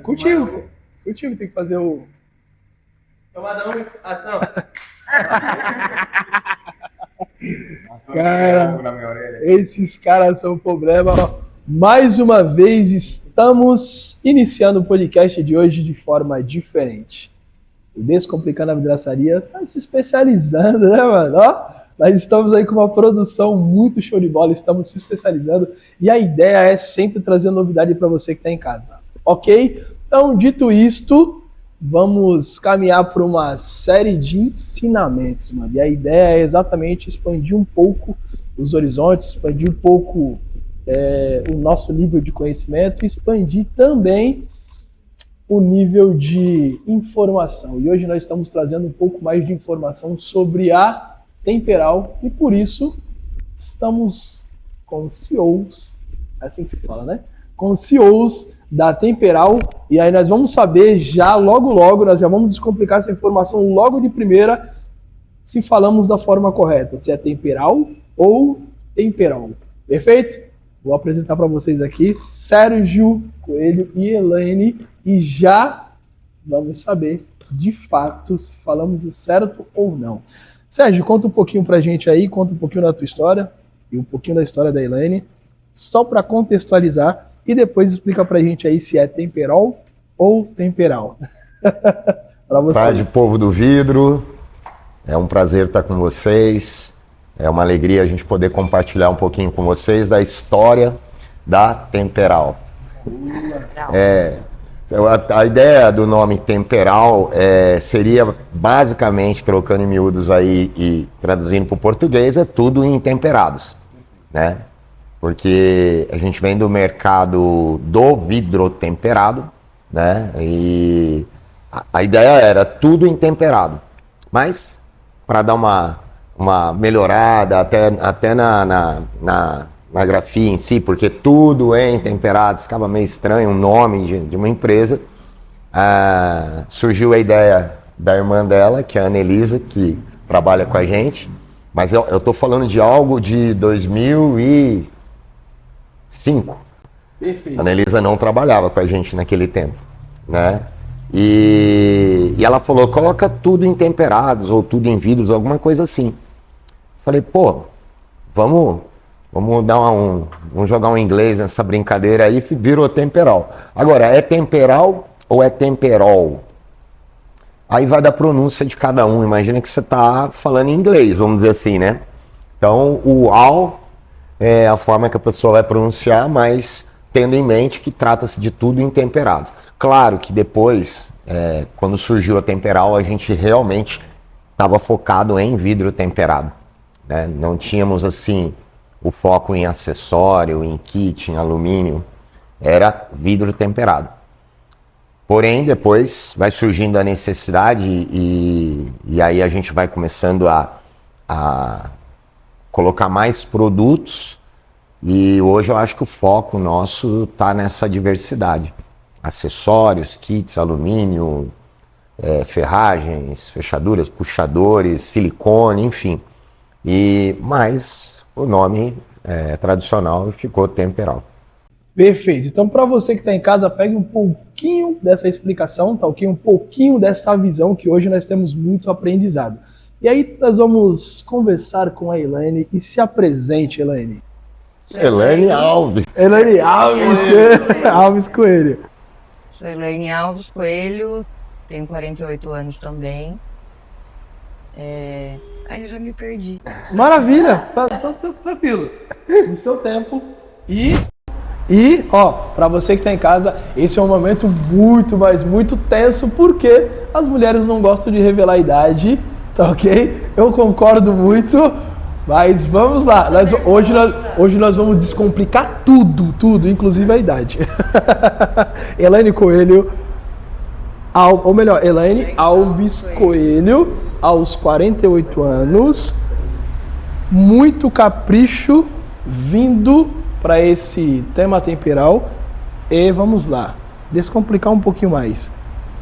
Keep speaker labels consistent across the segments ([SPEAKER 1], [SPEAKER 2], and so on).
[SPEAKER 1] Contigo tem que fazer o...
[SPEAKER 2] Tomada 1, ação.
[SPEAKER 1] Cara, esses caras são um problema. Mais uma vez estamos iniciando o podcast de hoje de forma diferente. O Descomplicando a Vidraçaria está se especializando, né, mano? Ó, nós estamos aí com uma produção muito show de bola, estamos se especializando e a ideia é sempre trazer novidade para você que está em casa, ok? Então, dito isto, vamos caminhar para uma série de ensinamentos, mano. E a ideia é exatamente expandir um pouco os horizontes, expandir um pouco o nosso nível de conhecimento, expandir também o nível de informação. E hoje nós estamos trazendo um pouco mais de informação sobre a Temperal e por isso estamos com CEOs, assim que se fala, né? Com CEOs da Temperal, e aí nós vamos saber já logo, nós já vamos descomplicar essa informação logo de primeira, se falamos da forma correta, se é Temperal ou Temperol. Perfeito? Vou apresentar para vocês aqui Sérgio Coelho e Elaine, e já vamos saber de fato se falamos certo ou não. Sérgio, conta um pouquinho pra gente aí, conta um pouquinho da tua história e um pouquinho da história da Elaine, só para contextualizar, e depois explica pra gente aí se é Temperol ou Temperal.
[SPEAKER 3] Boa tarde, povo do vidro. É um prazer estar com vocês. É uma alegria a gente poder compartilhar um pouquinho com vocês da história da Temperal. A ideia do nome Temperal seria basicamente, trocando em miúdos aí e traduzindo para o português, é tudo em temperados, né? Porque a gente vem do mercado do vidro temperado, né? E a ideia era tudo em temperado, mas para dar uma melhorada até na grafia em si, porque tudo é em temperado, ficava meio estranho o nome de uma empresa. Surgiu a ideia da irmã dela, que é a Anelisa, que trabalha com a gente, mas eu tô falando de algo de 2005.
[SPEAKER 1] Perfeito.
[SPEAKER 3] A Anelisa não trabalhava com a gente naquele tempo, né? E ela falou, coloca tudo em temperados, ou tudo em vidros, alguma coisa assim. Falei, pô, vamos vamos jogar um inglês nessa brincadeira aí, virou Temperal. Agora, é Temperal ou é Temperol? Aí vai da pronúncia de cada um. Imagina que você está falando em inglês, vamos dizer assim, né? Então, o AL é a forma que a pessoa vai pronunciar, mas tendo em mente que trata-se de tudo em temperados. Claro que depois, quando surgiu a Temperal, a gente realmente estava focado em vidro temperado, né? Não tínhamos, assim, o foco em acessório, em kit, em alumínio, era vidro temperado. Porém, depois vai surgindo a necessidade e aí a gente vai começando a colocar mais produtos, e hoje eu acho que o foco nosso está nessa diversidade. Acessórios, kits, alumínio, ferragens, fechaduras, puxadores, silicone, enfim. Mas o nome tradicional ficou Temperal.
[SPEAKER 1] Perfeito. Então, para você que está em casa, pegue um pouquinho dessa explicação, tá ok? Um pouquinho dessa visão, que hoje nós temos muito aprendizado. E aí nós vamos conversar com a Elaine, e se apresente, Elaine.
[SPEAKER 3] Elaine Alves.
[SPEAKER 1] Elaine Alves, Alves Coelho.
[SPEAKER 4] Sou Elaine Alves Coelho, tenho 48 anos também. Aí eu já me perdi.
[SPEAKER 1] Maravilha, tá tranquilo. No seu tempo. E, ó, para você que tá em casa, esse é um momento muito, mas muito tenso, porque as mulheres não gostam de revelar a idade, tá ok? Eu concordo muito, mas vamos lá. Hoje nós vamos descomplicar tudo, inclusive a idade. Elaine Coelho, ou melhor, Elaine Alves Coelho, aos 48 anos, muito capricho vindo para esse tema temperal. E vamos lá, descomplicar um pouquinho mais.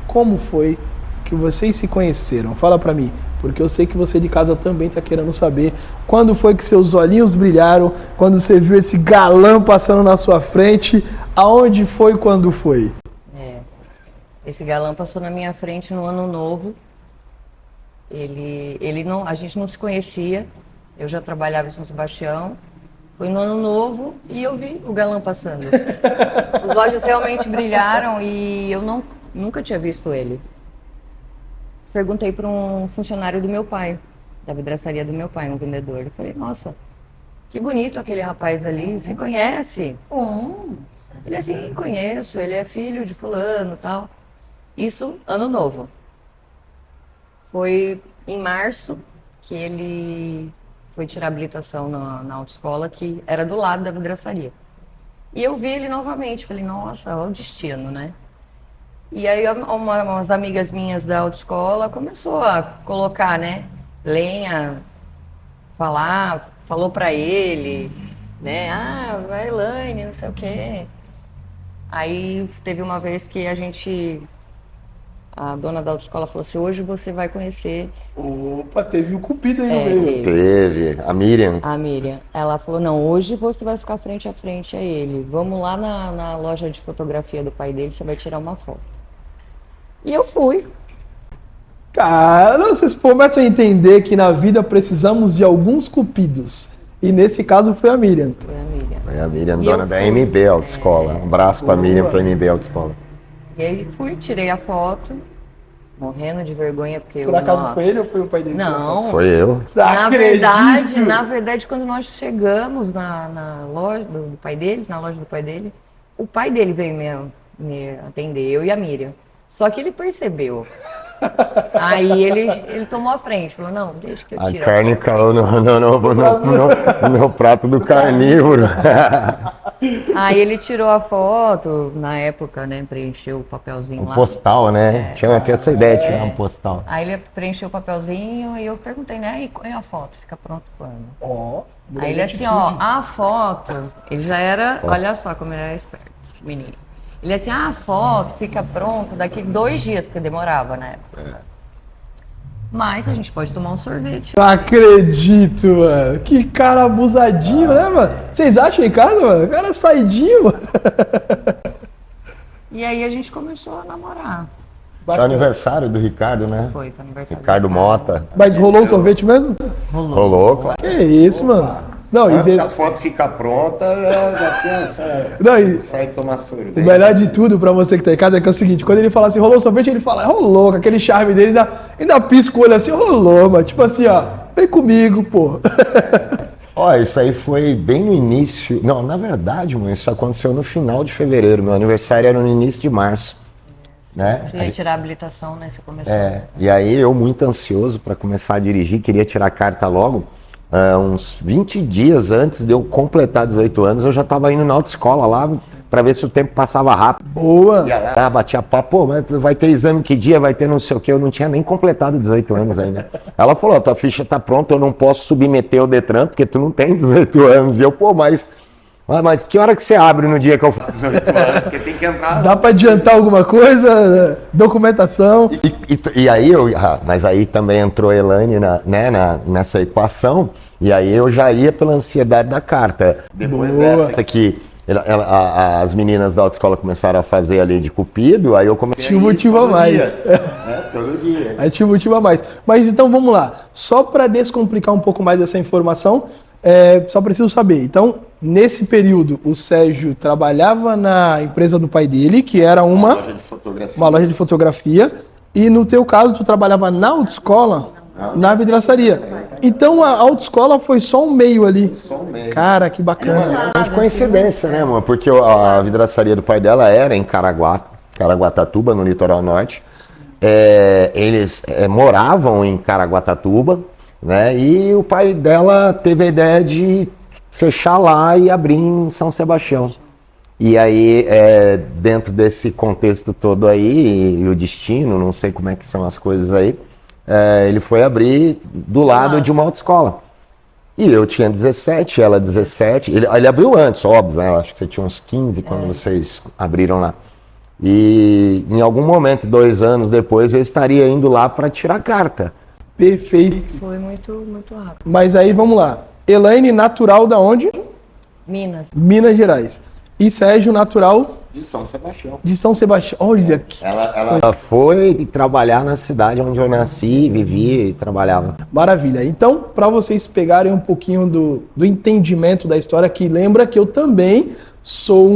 [SPEAKER 1] Como foi que que vocês se conheceram? Fala pra mim, porque eu sei que você de casa também tá querendo saber quando foi que seus olhinhos brilharam, quando você viu esse galã passando na sua frente, aonde foi, quando foi?
[SPEAKER 4] Esse galã passou na minha frente no Ano Novo. Ele não, a gente não se conhecia, eu já trabalhava em São Sebastião. Foi no Ano Novo e eu vi o galã passando. Os olhos realmente brilharam e eu nunca tinha visto ele. Perguntei para um funcionário do meu pai, da vidraçaria do meu pai, um vendedor. Eu falei, nossa, que bonito aquele rapaz ali, você conhece? Ele assim, conheço, ele é filho de fulano e tal. Isso, Ano Novo. Foi em março que ele foi tirar habilitação na autoescola, que era do lado da vidraçaria. E eu vi ele novamente, falei, nossa, olha o destino, né? E aí umas amigas minhas da autoescola começou a colocar, né, lenha, falou pra ele, né, vai Elaine, não sei o quê. Aí teve uma vez que a dona da autoescola falou assim, hoje você vai conhecer...
[SPEAKER 1] Opa, teve um cupido aí no meio.
[SPEAKER 3] Teve, a Miriam.
[SPEAKER 4] A Miriam. Ela falou, não, hoje você vai ficar frente a frente a ele. Vamos lá na loja de fotografia do pai dele, você vai tirar uma foto. E eu fui.
[SPEAKER 1] Cara, vocês começam a entender que na vida precisamos de alguns cupidos. E nesse caso foi a Miriam.
[SPEAKER 4] Foi a Miriam.
[SPEAKER 3] Foi a Miriam,
[SPEAKER 4] E
[SPEAKER 3] dona
[SPEAKER 4] eu
[SPEAKER 3] da
[SPEAKER 4] fui.
[SPEAKER 3] MB Autoescola. Um abraço pra Miriam, pra MB Autoescola.
[SPEAKER 4] E aí fui, tirei a foto, morrendo de vergonha, porque
[SPEAKER 1] Por acaso
[SPEAKER 4] nossa.
[SPEAKER 1] foi ele ou foi o pai dele?
[SPEAKER 4] Não.
[SPEAKER 3] Foi eu.
[SPEAKER 4] Na
[SPEAKER 1] Acredito!
[SPEAKER 4] verdade, quando nós chegamos na loja do pai dele, na loja do pai dele, o pai dele veio me atender, eu e a Miriam. Só que ele percebeu. Aí ele tomou a frente, falou, não, deixa que eu
[SPEAKER 3] A
[SPEAKER 4] tiro.
[SPEAKER 3] carne caiu no meu prato do carnívoro.
[SPEAKER 4] Aí ele tirou a foto, na época, né, preencheu o papelzinho
[SPEAKER 3] Um
[SPEAKER 4] lá.
[SPEAKER 3] postal, né? Tinha essa ideia de tirar um postal.
[SPEAKER 4] Aí ele preencheu o papelzinho e eu perguntei, né, e qual é a foto? Fica pronto quando?
[SPEAKER 1] Ó,
[SPEAKER 4] Aí ele assim, ó, a foto, ele já era, olha só como ele era esperto, esse menino. Ele assim, a foto fica pronta daqui 2 dias, porque demorava na época. Mas a gente pode tomar um sorvete.
[SPEAKER 1] não acredito, mano. Que cara abusadinho, né, mano? Vocês acham, Ricardo, mano? O cara é saidinho, mano.
[SPEAKER 4] E aí a gente começou a namorar.
[SPEAKER 3] Foi aniversário do Ricardo, né?
[SPEAKER 4] Foi aniversário.
[SPEAKER 3] Ricardo Mota.
[SPEAKER 1] Mas rolou o sorvete mesmo?
[SPEAKER 3] Rolou, claro.
[SPEAKER 1] Que isso, mano. Não, e
[SPEAKER 3] Antes da foto ficar pronta, já tinha
[SPEAKER 1] Não, e
[SPEAKER 3] sair tomar sorvete.
[SPEAKER 1] o melhor de tudo pra você que tá em casa é que é o seguinte, quando ele fala assim, rolou o sorvete, ele fala, rolou, com aquele charme dele, ainda pisca o olho assim, rolou, mano. Tipo assim, ó, vem comigo, pô.
[SPEAKER 3] Ó, isso aí foi bem no início. Não, na verdade, mano, isso aconteceu no final de fevereiro. Meu aniversário era no início de março, né?
[SPEAKER 4] Você ia tirar a habilitação, né? Você começou.
[SPEAKER 3] E aí eu muito ansioso para começar a dirigir, queria tirar a carta logo. Uns 20 dias antes de eu completar 18 anos, eu já estava indo na autoescola lá para ver se o tempo passava rápido.
[SPEAKER 1] Boa.
[SPEAKER 3] Ia lá, batia papo, pô, mas vai ter exame que dia, vai ter não sei o que, eu não tinha nem completado 18 anos ainda. Ela falou, tua ficha tá pronta, eu não posso submeter o Detran, porque tu não tem 18 anos. E eu, pô, mas que hora que você abre no dia que eu faço 18 anos? Porque tem que entrar.
[SPEAKER 1] Dá pra adiantar alguma coisa? Documentação?
[SPEAKER 3] E aí, mas aí também entrou a Elaine nessa equação, e aí eu já ia pela ansiedade da carta. Depois
[SPEAKER 1] Boa.
[SPEAKER 3] dessa que as meninas da autoescola começaram a fazer ali de cupido, aí eu comecei
[SPEAKER 1] Tinha um
[SPEAKER 3] a ir
[SPEAKER 1] motivo a
[SPEAKER 3] todo
[SPEAKER 1] mais.
[SPEAKER 3] dia, todo dia.
[SPEAKER 1] Aí tinha um motivo a mais. Mas então vamos lá. Só para descomplicar um pouco mais essa informação, só preciso saber. Então, nesse período, o Sérgio trabalhava na empresa do pai dele, que era uma loja de fotografia. E no teu caso, tu trabalhava na autoescola, na vidraçaria. Então a autoescola foi só um meio ali.
[SPEAKER 3] Só um meio.
[SPEAKER 1] Cara, que bacana.
[SPEAKER 3] É uma coincidência, né, amor? Porque a vidraçaria do pai dela era em Caraguatatuba, no litoral norte. Eles moravam em Caraguatatuba, né? E o pai dela teve a ideia de fechar lá e abrir em São Sebastião. E aí, dentro desse contexto todo aí, e o destino, não sei como é que são as coisas aí, ele foi abrir do lado de uma autoescola. E eu tinha 17, ela 17. Ele abriu antes, óbvio, né? Eu acho que você tinha uns 15 quando vocês abriram lá. E em algum momento, 2 anos depois, eu estaria indo lá para tirar carta.
[SPEAKER 1] Perfeito.
[SPEAKER 4] Foi muito rápido.
[SPEAKER 1] Mas aí vamos lá. Elaine, natural da onde?
[SPEAKER 4] Minas.
[SPEAKER 1] Minas Gerais. E Sérgio, natural
[SPEAKER 3] De São Sebastião.
[SPEAKER 1] de São Sebastião. Olha que
[SPEAKER 3] Ela foi trabalhar na cidade onde eu nasci, vivi e trabalhava.
[SPEAKER 1] maravilha. Então, para vocês pegarem um pouquinho do entendimento da história, que lembra que eu também sou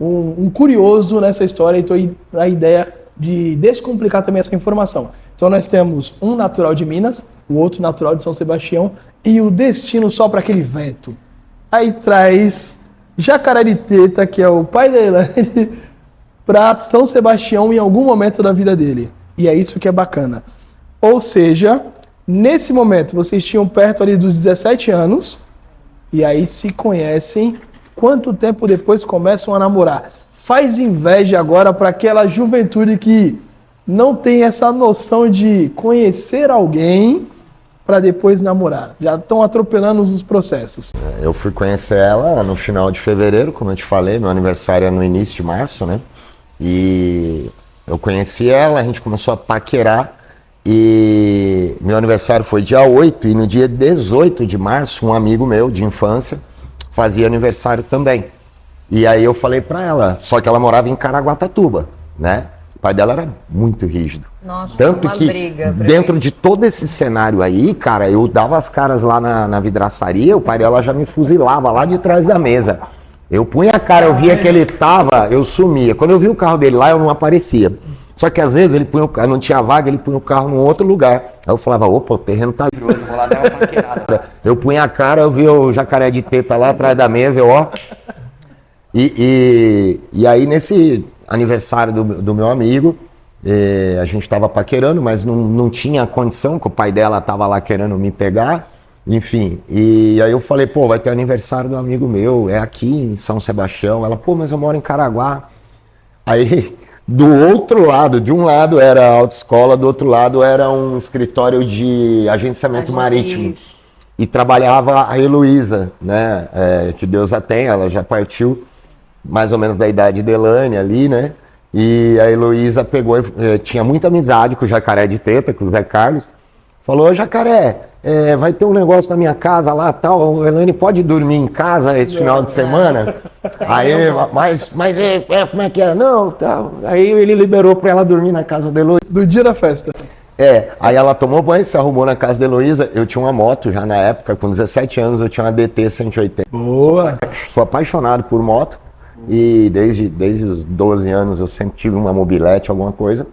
[SPEAKER 1] um curioso nessa história e estou na ideia de descomplicar também essa informação. Então, nós temos um natural de Minas, o outro natural de São Sebastião e o destino só para aquele vento. Aí traz Jacaré de Teta, que é o pai da Elaine, para São Sebastião em algum momento da vida dele. E é isso que é bacana. Ou seja, nesse momento vocês tinham perto ali dos 17 anos e aí se conhecem. Quanto tempo depois começam a namorar? Faz inveja agora para aquela juventude que não tem essa noção de conhecer alguém para depois namorar. Já estão atropelando os processos.
[SPEAKER 3] Eu fui conhecer ela no final de fevereiro, como eu te falei, meu aniversário é no início de março, né? E eu conheci ela, a gente começou a paquerar e meu aniversário foi dia 8 e no dia 18 de março, um amigo meu de infância fazia aniversário também. E aí eu falei pra ela, só que ela morava em Caraguatatuba, né? O pai dela era muito rígido.
[SPEAKER 4] Nossa,
[SPEAKER 3] Tanto
[SPEAKER 4] uma
[SPEAKER 3] que
[SPEAKER 4] briga pra
[SPEAKER 3] dentro
[SPEAKER 4] mim.
[SPEAKER 3] de todo esse cenário aí, cara, eu dava as caras lá na vidraçaria, o pai dela já me fuzilava lá de trás da mesa. Eu punha a cara, eu via que ele tava, eu sumia. Quando eu vi o carro dele lá, eu não aparecia. Só que às vezes ele punha o carro, não tinha vaga, ele punha o carro num outro lugar. Aí eu falava, opa, o terreno tá livre, vou lá dar uma paquerada. Eu punha a cara, eu via o Jacaré de Teta lá atrás da mesa, eu ó. E aí nesse aniversário do meu amigo, a gente estava paquerando, mas não tinha condição, que o pai dela estava lá querendo me pegar, enfim. E aí eu falei, pô, vai ter aniversário do amigo meu, é aqui em São Sebastião. Ela, pô, mas eu moro em Caraguá. Aí, do outro lado, de um lado era a autoescola, do outro lado era um escritório de agenciamento marítimo. E trabalhava a Heloísa, né, que Deus a tenha, ela já partiu mais ou menos da idade de Elaine ali, né? E a Heloísa pegou, tinha muita amizade com o Jacaré de Teta, com o Zé Carlos. Falou, ô Jacaré, vai ter um negócio na minha casa lá, tal, a Elaine pode dormir em casa esse final de semana? Aí, mas como é que é? Não, tal. Aí ele liberou pra ela dormir na casa da Heloísa.
[SPEAKER 1] Do dia da festa.
[SPEAKER 3] Aí ela tomou banho, se arrumou na casa da Heloísa. Eu tinha uma moto já na época, com 17 anos eu tinha uma DT 180.
[SPEAKER 1] Boa!
[SPEAKER 3] Sou apaixonado por moto. E desde os 12 anos eu sempre tive uma mobilete, alguma coisa.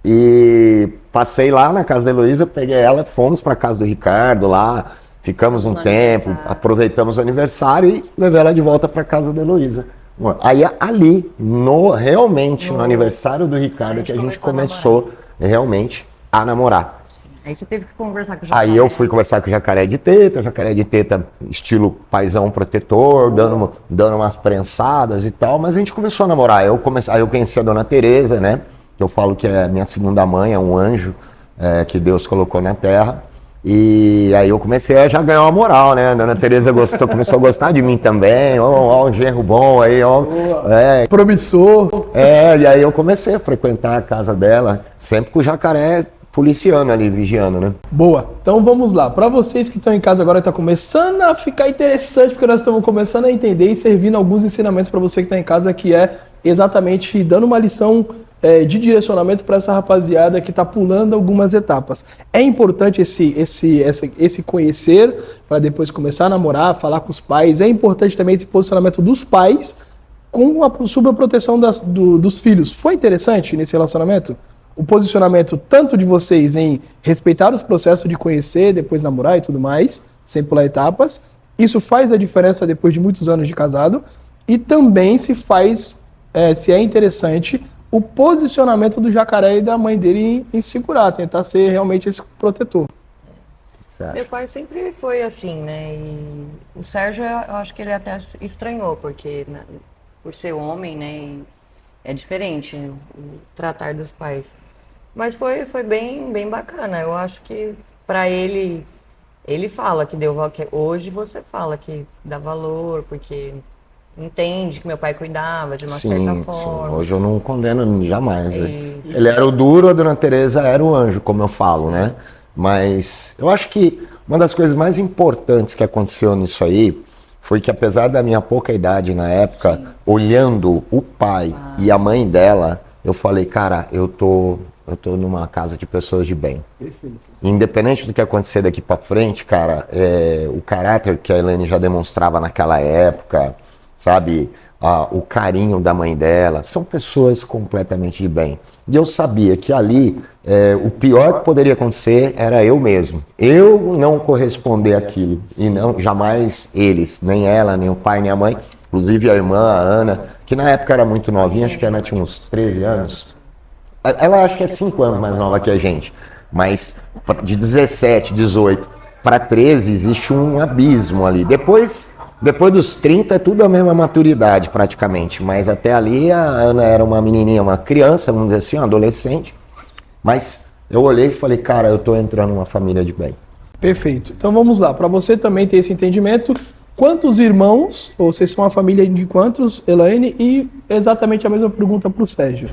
[SPEAKER 3] E passei lá na casa da Heloísa, peguei ela, fomos para casa do Ricardo lá, ficamos um tempo, aproveitamos o aniversário e levei ela de volta para casa da Heloísa. Aí ali, realmente no aniversário do Ricardo, que a gente começou realmente a namorar.
[SPEAKER 4] Aí você teve que conversar com o Jacaré.
[SPEAKER 3] Aí eu fui conversar com o Jacaré de Teta estilo paizão protetor, dando umas prensadas e tal, mas a gente começou a namorar. Aí eu conheci a Dona Tereza, né, que eu falo que é minha segunda mãe, é um anjo que Deus colocou na terra. E aí eu comecei a já ganhar uma moral, né, a Dona Tereza começou a gostar de mim também, ó, um genro bom aí, ó.
[SPEAKER 1] Promissor.
[SPEAKER 3] E aí eu comecei a frequentar a casa dela, sempre com o Jacaré policiando ali, vigiando, né?
[SPEAKER 1] Boa. Então vamos lá. Para vocês que estão em casa agora, está começando a ficar interessante, porque nós estamos começando a entender e servindo alguns ensinamentos para você que está em casa, que é exatamente dando uma lição de direcionamento para essa rapaziada que está pulando algumas etapas. É importante esse conhecer para depois começar a namorar, falar com os pais. É importante também esse posicionamento dos pais sob a proteção dos filhos. Foi interessante nesse relacionamento? O posicionamento tanto de vocês em respeitar os processos de conhecer, depois namorar e tudo mais, sem pular etapas. Isso faz a diferença depois de muitos anos de casado. E também se é interessante o posicionamento do Jacaré e da mãe dele em segurar, tentar ser realmente esse protetor.
[SPEAKER 4] Meu pai sempre foi assim, né? E o Sérgio, eu acho que ele até estranhou, porque por ser homem, né? E é diferente, né, o tratar dos pais. Mas foi bem bacana. Eu acho que para ele fala que deu valor. Hoje você fala que dá valor, porque entende que meu pai cuidava de uma
[SPEAKER 3] Sim,
[SPEAKER 4] certa
[SPEAKER 3] sim.
[SPEAKER 4] forma.
[SPEAKER 3] Hoje eu não condeno jamais.
[SPEAKER 4] Isso.
[SPEAKER 3] Ele era o duro, a Dona Teresa era o anjo, como eu falo, né? Mas eu acho que uma das coisas mais importantes que aconteceu nisso aí foi que, apesar da minha pouca idade na época, olhando o pai e a mãe dela, eu falei, cara, eu tô numa casa de pessoas de bem.
[SPEAKER 1] Perfeito.
[SPEAKER 3] Independente do que acontecer daqui pra frente, cara, o caráter que a Elaine já demonstrava naquela época, sabe, o carinho da mãe dela, são pessoas completamente de bem. E eu sabia que ali, o pior que poderia acontecer era eu mesmo. Eu não corresponder àquilo, e não jamais eles, nem ela, nem o pai, nem a mãe, inclusive a irmã, a Ana, que na época era muito novinha, acho que a Ana tinha uns 13 anos. Ela acho que é 5 anos mais nova que a gente, mas de 17, 18 para 13 existe um abismo ali. Depois dos 30 é tudo a mesma maturidade praticamente, mas até ali a Ana era uma menininha, uma criança, vamos dizer assim, uma adolescente. Mas eu olhei e falei, cara, eu tô entrando numa família de bem.
[SPEAKER 1] Perfeito. Então vamos lá. Para você também ter esse entendimento, quantos irmãos, ou vocês são uma família de quantos, Elaine? E exatamente a mesma pergunta para o Sérgio.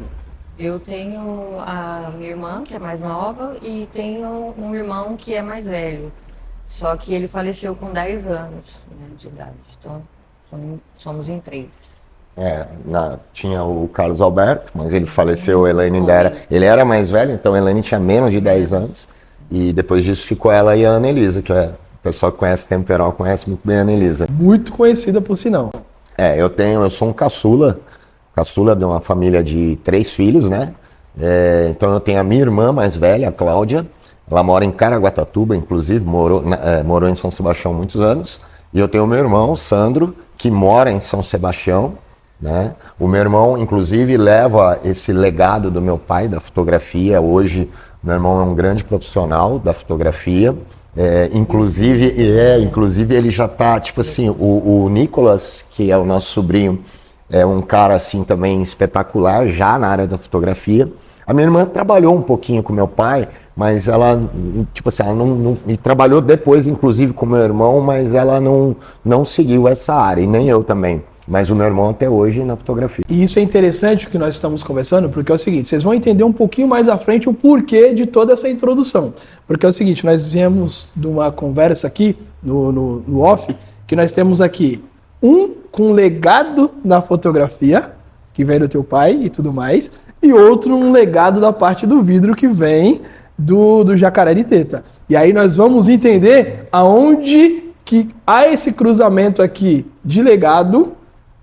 [SPEAKER 4] Eu tenho a minha irmã, que é mais nova, e tenho um irmão que é mais velho. Só que ele faleceu com 10 anos, né, de idade. Então, somos em 3.
[SPEAKER 3] Tinha o Carlos Alberto, mas ele faleceu, a Elaine ele era mais velho, então a Elaine tinha menos de 10 anos. E depois disso ficou ela e a Ana Elisa, que o pessoal que conhece Temperol conhece muito bem a Ana Elisa.
[SPEAKER 1] Muito conhecida por sinal.
[SPEAKER 3] Eu sou um caçula de uma família de 3 filhos, né? Então eu tenho a minha irmã mais velha, a Cláudia, ela mora em Caraguatatuba, inclusive, morou em São Sebastião há muitos anos. E eu tenho o meu irmão, Sandro, que mora em São Sebastião, né? O meu irmão, inclusive, leva esse legado do meu pai, da fotografia. Hoje, meu irmão é um grande profissional da fotografia. Inclusive ele já tá, tipo assim, o Nicolas, que é o nosso sobrinho, é um cara assim também espetacular, já na área da fotografia. A minha irmã trabalhou um pouquinho com meu pai, mas ela, tipo assim, ela não e trabalhou depois, inclusive, com meu irmão, mas ela não seguiu essa área, e nem eu também. Mas o meu irmão até hoje na fotografia.
[SPEAKER 1] E isso é interessante o que nós estamos conversando, porque é o seguinte, vocês vão entender um pouquinho mais à frente o porquê de toda essa introdução. Porque é o seguinte, nós viemos de uma conversa aqui, no off, que nós temos aqui com legado na fotografia, que vem do teu pai e tudo mais, e outro um legado da parte do vidro que vem do Jacaré de Teta. E aí nós vamos entender aonde que há esse cruzamento aqui de legado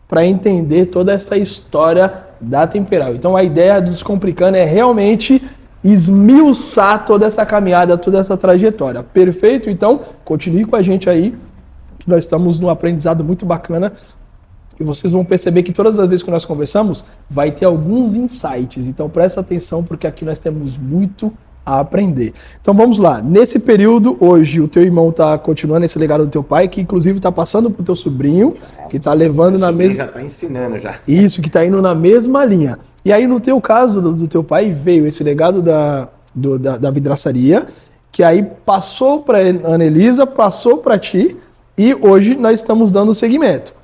[SPEAKER 1] para entender toda essa história da Temperal. Então a ideia do Descomplicando é realmente esmiuçar toda essa caminhada, toda essa trajetória. Perfeito? Então continue com a gente aí, que nós estamos num aprendizado muito bacana. E vocês vão perceber que todas as vezes que nós conversamos, vai ter alguns insights. Então presta atenção, porque aqui nós temos muito a aprender. Então vamos lá. Nesse período, hoje, o teu irmão está continuando esse legado do teu pai, que inclusive está passando para o teu sobrinho, que está levando na mesma...
[SPEAKER 3] Já está ensinando já.
[SPEAKER 1] Isso, que está indo na mesma linha. E aí, no teu caso, do teu pai, veio esse legado da vidraçaria, que aí passou para a Ana Elisa, passou para ti, e hoje nós estamos dando seguimento.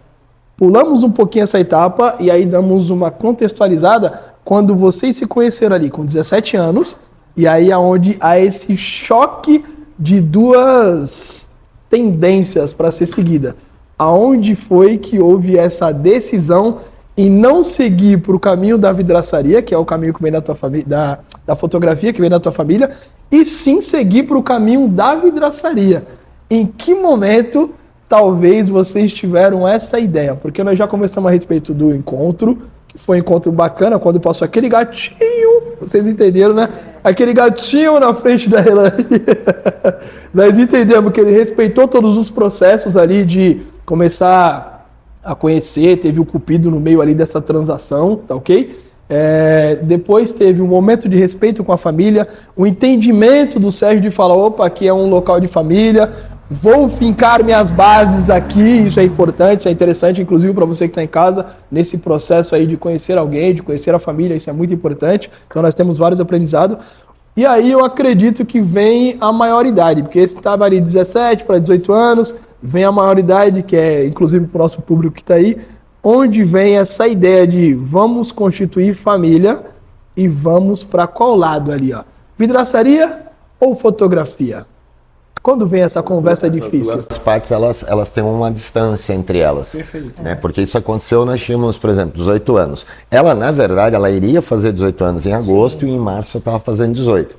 [SPEAKER 1] Pulamos um pouquinho essa etapa e aí damos uma contextualizada quando vocês se conheceram ali com 17 anos, e aí é onde há esse choque de duas tendências para ser seguida. Aonde foi que houve essa decisão em não seguir para o caminho da vidraçaria, que é o caminho que vem da tua família, da fotografia que vem da tua família, e sim seguir para o caminho da vidraçaria. Em que momento talvez vocês tiveram essa ideia? Porque nós já conversamos a respeito do encontro, que foi um encontro bacana, quando passou aquele gatinho, vocês entenderam, né? Aquele gatinho na frente da Elaine. Nós entendemos que ele respeitou todos os processos ali de começar a conhecer, teve o Cupido no meio ali dessa transação, tá ok? Depois teve um momento de respeito com a família, o entendimento do Sérgio de falar, opa, aqui é um local de família, vou fincar minhas bases aqui, isso é importante, isso é interessante, inclusive para você que está em casa, nesse processo aí de conhecer alguém, de conhecer a família, isso é muito importante, então nós temos vários aprendizados. E aí eu acredito que vem a maioridade, porque esse estava ali 17 para 18 anos, vem a maioridade, que é inclusive para o nosso público que está aí, onde vem essa ideia de vamos constituir família e vamos para qual lado ali, ó? Vidraçaria ou fotografia? Quando vem essa conversa difícil?
[SPEAKER 3] As duas partes, elas têm uma distância entre elas.
[SPEAKER 1] Perfeito.
[SPEAKER 3] Né? Porque isso aconteceu, nós tínhamos, por exemplo, 18 anos. Ela, na verdade, ela iria fazer 18 anos em agosto e em março eu estava fazendo 18.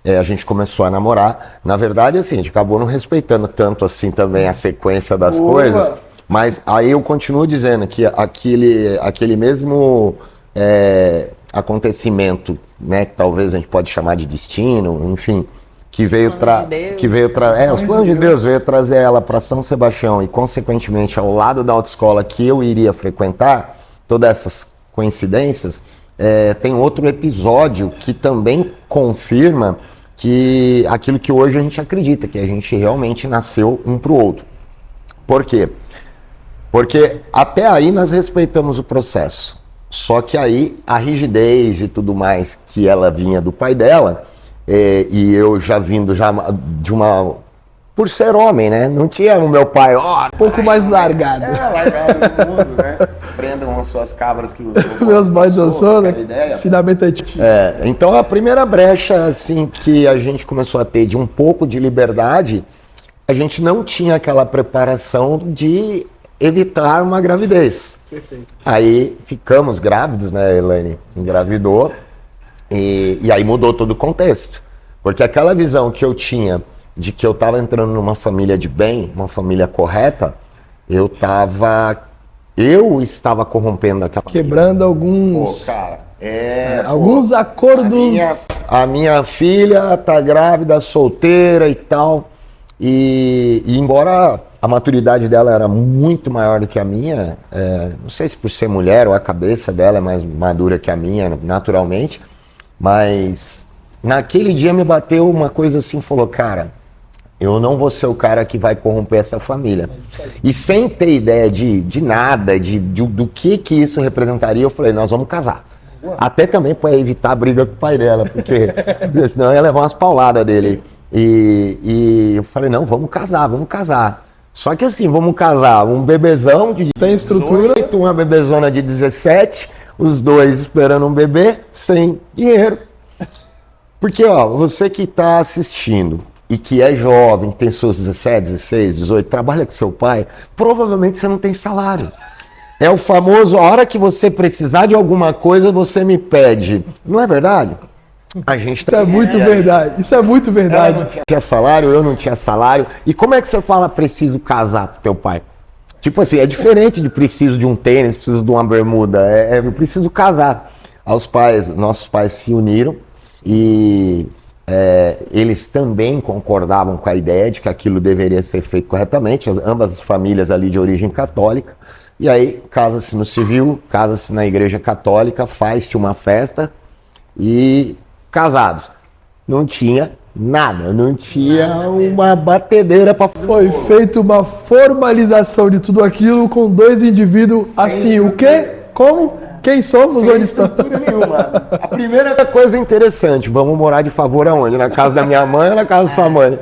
[SPEAKER 3] A gente começou a namorar. Na verdade, assim, a gente acabou não respeitando tanto assim também a sequência das coisas. Mas aí eu continuo dizendo que aquele mesmo acontecimento, né, que talvez a gente pode chamar de destino, enfim, que veio os planos de Deus veio trazer ela para São Sebastião e consequentemente ao lado da autoescola que eu iria frequentar, todas essas coincidências, tem outro episódio que também confirma que aquilo que hoje a gente acredita, que a gente realmente nasceu um para o outro. Por quê? Porque até aí nós respeitamos o processo, só que aí a rigidez e tudo mais que ela vinha do pai dela, e eu já vindo de uma... Por ser homem, né? Não tinha o meu pai,
[SPEAKER 1] um pouco mais largado.
[SPEAKER 3] Largado no mundo, né? Prendam as suas cabras que
[SPEAKER 1] meus boys do sono, ensinamento antigo.
[SPEAKER 3] Então a primeira brecha, assim, que a gente começou a ter de um pouco de liberdade, a gente não tinha aquela preparação de evitar uma gravidez.
[SPEAKER 1] Perfeito.
[SPEAKER 3] Aí ficamos grávidos, né, Elaine? Engravidou. E aí mudou todo o contexto. Porque aquela visão que eu tinha de que eu estava entrando numa família de bem, uma família correta, eu estava corrompendo aquela...
[SPEAKER 1] Quebrando alguns... alguns
[SPEAKER 3] pô,
[SPEAKER 1] acordos...
[SPEAKER 3] A minha filha tá grávida, solteira e tal. E embora a maturidade dela era muito maior do que a minha, não sei se por ser mulher ou a cabeça dela é mais madura que a minha, naturalmente, mas naquele dia me bateu uma coisa assim, falou, cara, eu não vou ser o cara que vai corromper essa família. E sem ter ideia de nada, do que isso representaria, eu falei, nós vamos casar. Até também para evitar a briga com o pai dela, porque senão eu ia levar umas pauladas dele. E eu falei, não, vamos casar. Só que assim, vamos casar um bebezão de
[SPEAKER 1] sem estrutura,
[SPEAKER 3] 18, uma bebezona de 17, os dois esperando um bebê, sem dinheiro. Porque, ó, você que está assistindo e que é jovem, que tem seus 17, 16, 18, trabalha com seu pai, provavelmente você não tem salário. É o famoso, a hora que você precisar de alguma coisa, você me pede. Não é verdade?
[SPEAKER 1] Isso é muito verdade. Isso é muito verdade.
[SPEAKER 3] Ela não tinha salário, eu não tinha salário. E como é que você fala preciso casar pro teu pai? Tipo assim, é diferente de preciso de um tênis, preciso de uma bermuda. Eu preciso casar. Nossos pais se uniram e eles também concordavam com a ideia de que aquilo deveria ser feito corretamente. Ambas as famílias ali de origem católica. E aí, casa-se no civil, casa-se na igreja católica, faz-se uma festa e... casados. Não tinha nada, não tinha uma batedeira para...
[SPEAKER 1] Foi feita uma formalização de tudo aquilo com dois indivíduos assim, o quê? Como? Quem somos? Onde estamos?
[SPEAKER 3] Nenhuma. A primeira coisa interessante, vamos morar de favor aonde? Na casa da minha mãe ou na casa da sua mãe?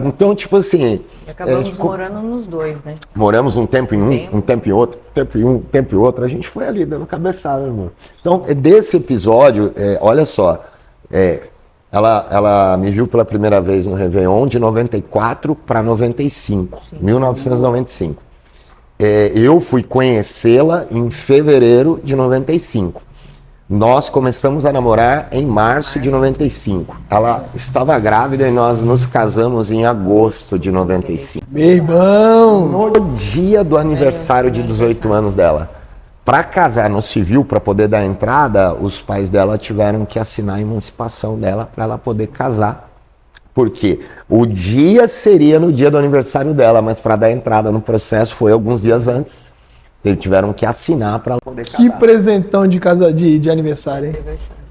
[SPEAKER 3] Então, tipo assim...
[SPEAKER 4] Acabamos morando nos dois, né?
[SPEAKER 3] Moramos um tempo em um tempo em outro, um tempo em outro, a gente foi ali dando cabeçada, irmão. Então, desse episódio, olha só, ela me viu pela primeira vez no Réveillon de 94 para 95, sim. 1995. Eu fui conhecê-la em fevereiro de 95. Nós começamos a namorar em março de 95. Ela estava grávida e nós nos casamos em agosto de 95.
[SPEAKER 1] Meu irmão!
[SPEAKER 3] No dia do aniversário de 18 anos dela. Para casar no civil, para poder dar entrada, os pais dela tiveram que assinar a emancipação dela para ela poder casar. Porque o dia seria no dia do aniversário dela, mas para dar entrada no processo foi alguns dias antes. Eles tiveram que assinar para poder casar.
[SPEAKER 1] Que presentão de aniversário, hein?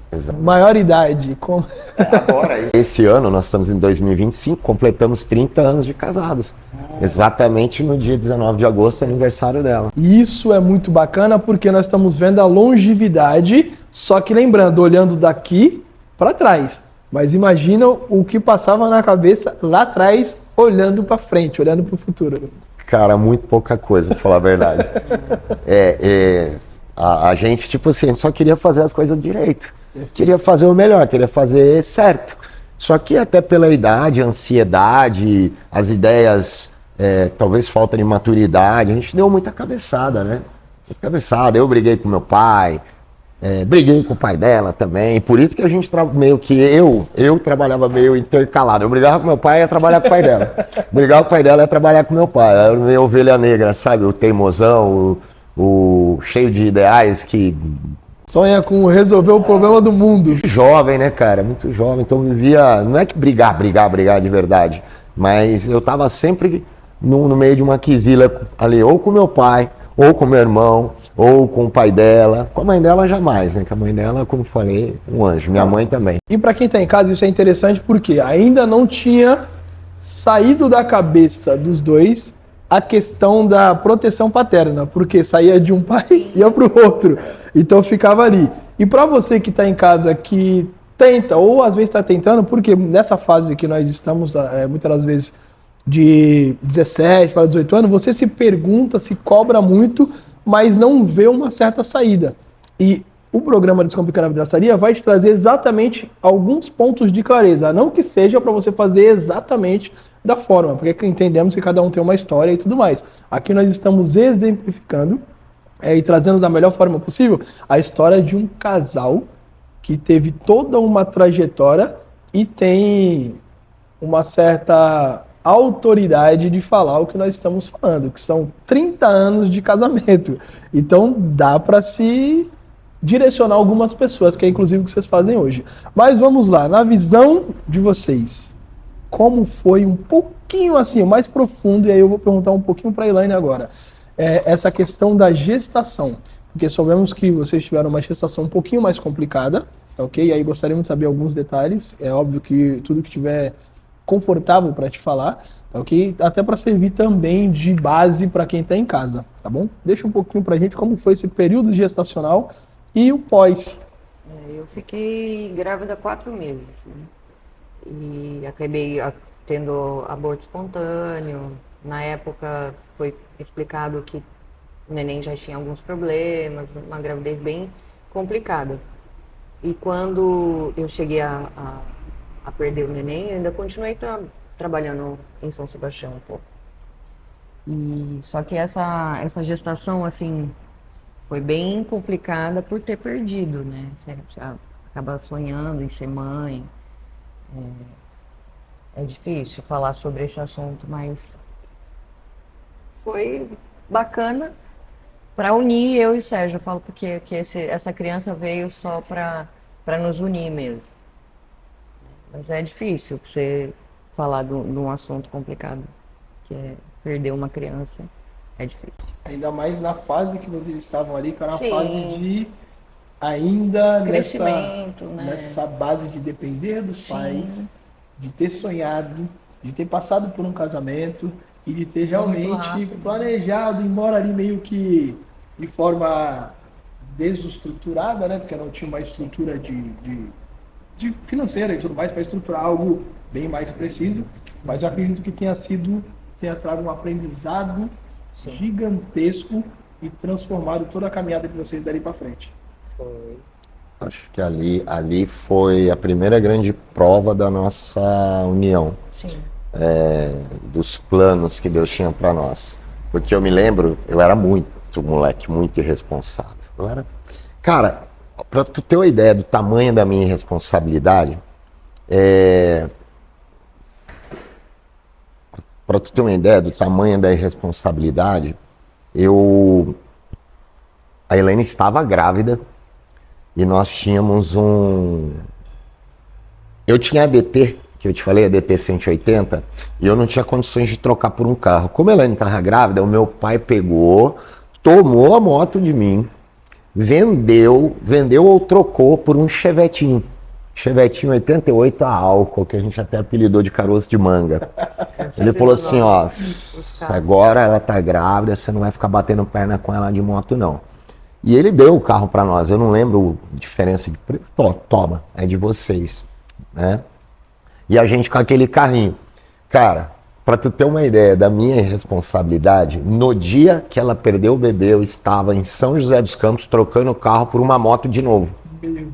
[SPEAKER 3] Exato.
[SPEAKER 1] Maior idade. Como...
[SPEAKER 3] Agora, esse ano, nós estamos em 2025, completamos 30 anos de casados. Exatamente no dia 19 de agosto, aniversário dela.
[SPEAKER 1] Isso é muito bacana porque nós estamos vendo a longevidade, só que lembrando, olhando daqui para trás. Mas imagina o que passava na cabeça lá atrás, olhando para frente, olhando para o futuro.
[SPEAKER 3] Cara, muito pouca coisa, pra falar a verdade. A gente, tipo assim, só queria fazer as coisas direito. Queria fazer o melhor, queria fazer certo. Só que até pela idade, ansiedade, as ideias, talvez falta de maturidade, a gente deu muita cabeçada, né? Muita cabeçada. Eu briguei com meu pai, briguei com o pai dela também. Por isso que a gente meio que eu trabalhava meio intercalado. Eu brigava com meu pai e ia trabalhar com o pai dela. Brigava com o pai dela e ia trabalhar com meu pai. Era meio ovelha negra, sabe? O teimosão, o cheio de ideais que...
[SPEAKER 1] Sonha com resolver o problema do mundo.
[SPEAKER 3] Muito jovem, né, cara? Muito jovem. Então vivia. Não é que brigar de verdade. Mas eu tava sempre no meio de uma quizila ali, ou com meu pai, ou com meu irmão, ou com o pai dela. Com a mãe dela jamais, né? Que a mãe dela, como falei, um anjo. Minha mãe também.
[SPEAKER 1] E para quem tá em casa, isso é interessante porque ainda não tinha saído da cabeça dos dois a questão da proteção paterna, porque saía de um pai e ia para o outro, então ficava ali. E para você que está em casa, que tenta, ou às vezes está tentando, porque nessa fase que nós estamos, muitas das vezes de 17 para 18 anos, você se pergunta, se cobra muito, mas não vê uma certa saída. E o programa Descomplicando a Vidraçaria vai te trazer exatamente alguns pontos de clareza, não que seja para você fazer exatamente da forma, porque entendemos que cada um tem uma história e tudo mais. Aqui nós estamos exemplificando e trazendo da melhor forma possível a história de um casal que teve toda uma trajetória e tem uma certa autoridade de falar o que nós estamos falando, que são 30 anos de casamento. Então dá para se direcionar algumas pessoas, que é inclusive o que vocês fazem hoje. Mas vamos lá, na visão de vocês, como foi um pouquinho assim, mais profundo, e aí eu vou perguntar um pouquinho para a Elaine agora, essa questão da gestação, porque soubemos que vocês tiveram uma gestação um pouquinho mais complicada, ok? E aí gostaríamos de saber alguns detalhes, é óbvio que tudo que tiver confortável para te falar, ok? Até para servir também de base para quem está em casa, tá bom? Deixa um pouquinho para a gente como foi esse período gestacional e o pós.
[SPEAKER 4] Eu fiquei grávida 4 meses, né? E acabei tendo aborto espontâneo. Na época foi explicado que o neném já tinha alguns problemas, uma gravidez bem complicada. E quando eu cheguei a perder o neném, eu ainda continuei trabalhando em São Sebastião um pouco. E só que essa gestação, assim, foi bem complicada por ter perdido, né? Você acaba sonhando em ser mãe. É difícil falar sobre esse assunto, mas foi bacana para unir eu e o Sérgio. Eu falo porque essa criança veio só para nos unir mesmo. Mas é difícil você falar de um assunto complicado, que é perder uma criança. É difícil.
[SPEAKER 1] Ainda mais na fase que vocês estavam ali, que era uma
[SPEAKER 4] Sim.
[SPEAKER 1] fase de ainda
[SPEAKER 4] Crescimento, né?
[SPEAKER 1] nessa base de depender dos
[SPEAKER 4] Sim.
[SPEAKER 1] pais, de ter sonhado, de ter passado por um casamento e de ter
[SPEAKER 4] Muito
[SPEAKER 1] realmente
[SPEAKER 4] rápido.
[SPEAKER 1] planejado, embora ali meio que de forma desestruturada, né? Porque não tinha uma estrutura de financeira e tudo mais para estruturar algo bem mais preciso, mas eu acredito que tenha trago um aprendizado gigantesco e transformado toda a caminhada de vocês dali para frente.
[SPEAKER 4] Foi.
[SPEAKER 3] Acho que ali foi a primeira grande prova da nossa união,
[SPEAKER 4] Sim.
[SPEAKER 3] dos planos que Deus tinha para nós. Porque eu me lembro, eu era muito moleque, muito irresponsável. Cara, para tu ter uma ideia do tamanho da minha irresponsabilidade, para tu ter uma ideia do tamanho da irresponsabilidade, a Elaine estava grávida e nós tínhamos eu tinha a DT, que eu te falei, a DT 180, e eu não tinha condições de trocar por um carro. Como a Elaine estava grávida, o meu pai pegou, tomou a moto de mim, vendeu ou trocou por um Chevetinho 88 a álcool, que a gente até apelidou de caroço de manga. Ele falou assim, ó, agora ela tá grávida, você não vai ficar batendo perna com ela de moto, não. E ele deu o carro para nós, eu não lembro a diferença de preço. Toma, é de vocês, né? E a gente com aquele carrinho. Cara, Pra tu ter uma ideia da minha irresponsabilidade, no dia que ela perdeu o bebê, eu estava em São José dos Campos trocando o carro por uma moto de novo.
[SPEAKER 1] Meu Deus.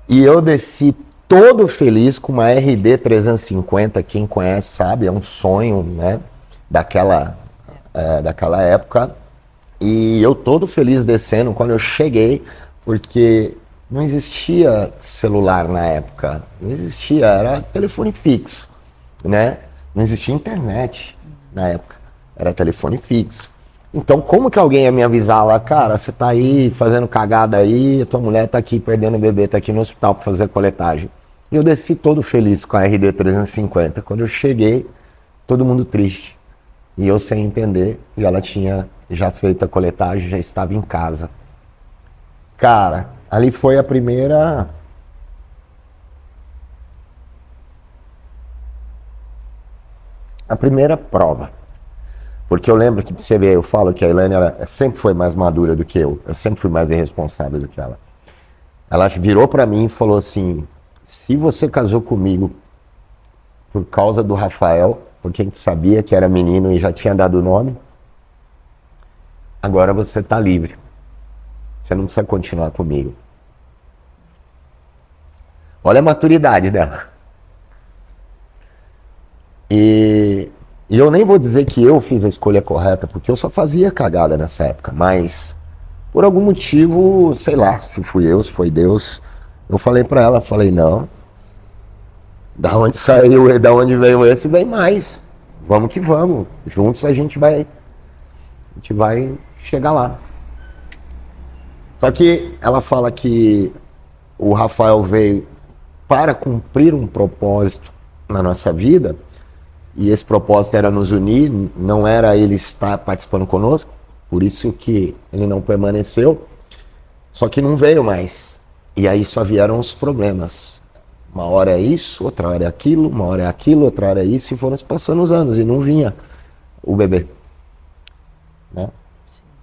[SPEAKER 3] E eu desci todo feliz com uma RD 350, quem conhece sabe, é um sonho, né, daquela época. E eu todo feliz descendo quando eu cheguei, porque não existia celular na época, não existia, era telefone fixo, né? Não existia internet na época, era telefone fixo. Então, como que alguém ia me avisar lá, cara, você tá aí fazendo cagada aí, a tua mulher tá aqui perdendo o bebê, tá aqui no hospital para fazer a coletagem. E eu desci todo feliz com a RD 350. Quando eu cheguei, todo mundo triste. E eu sem entender, e ela tinha já feito a coletagem, já estava em casa. Cara, ali foi a primeira prova. Porque eu lembro que, pra você ver, eu falo que a Elaine sempre foi mais madura do que eu sempre fui mais irresponsável do que ela. Ela virou pra mim e falou assim, se você casou comigo por causa do Rafael, porque a gente sabia que era menino e já tinha dado o nome, agora você tá livre. Você não precisa continuar comigo. Olha a maturidade dela. E eu nem vou dizer que eu fiz a escolha correta, porque eu só fazia cagada nessa época, mas por algum motivo, sei lá, se fui eu, se foi Deus, eu falei pra ela, falei, não, da onde saiu, da onde veio esse, vem mais. Vamos que vamos. Juntos a gente vai chegar lá. Só que ela fala que o Rafael veio para cumprir um propósito na nossa vida, e esse propósito era nos unir, não era ele estar participando conosco, por isso que ele não permaneceu, só que não veio mais. E aí só vieram os problemas. Uma hora é isso, outra hora é aquilo, uma hora é aquilo, outra hora é isso, e foram se passando os anos, e não vinha o bebê. Né?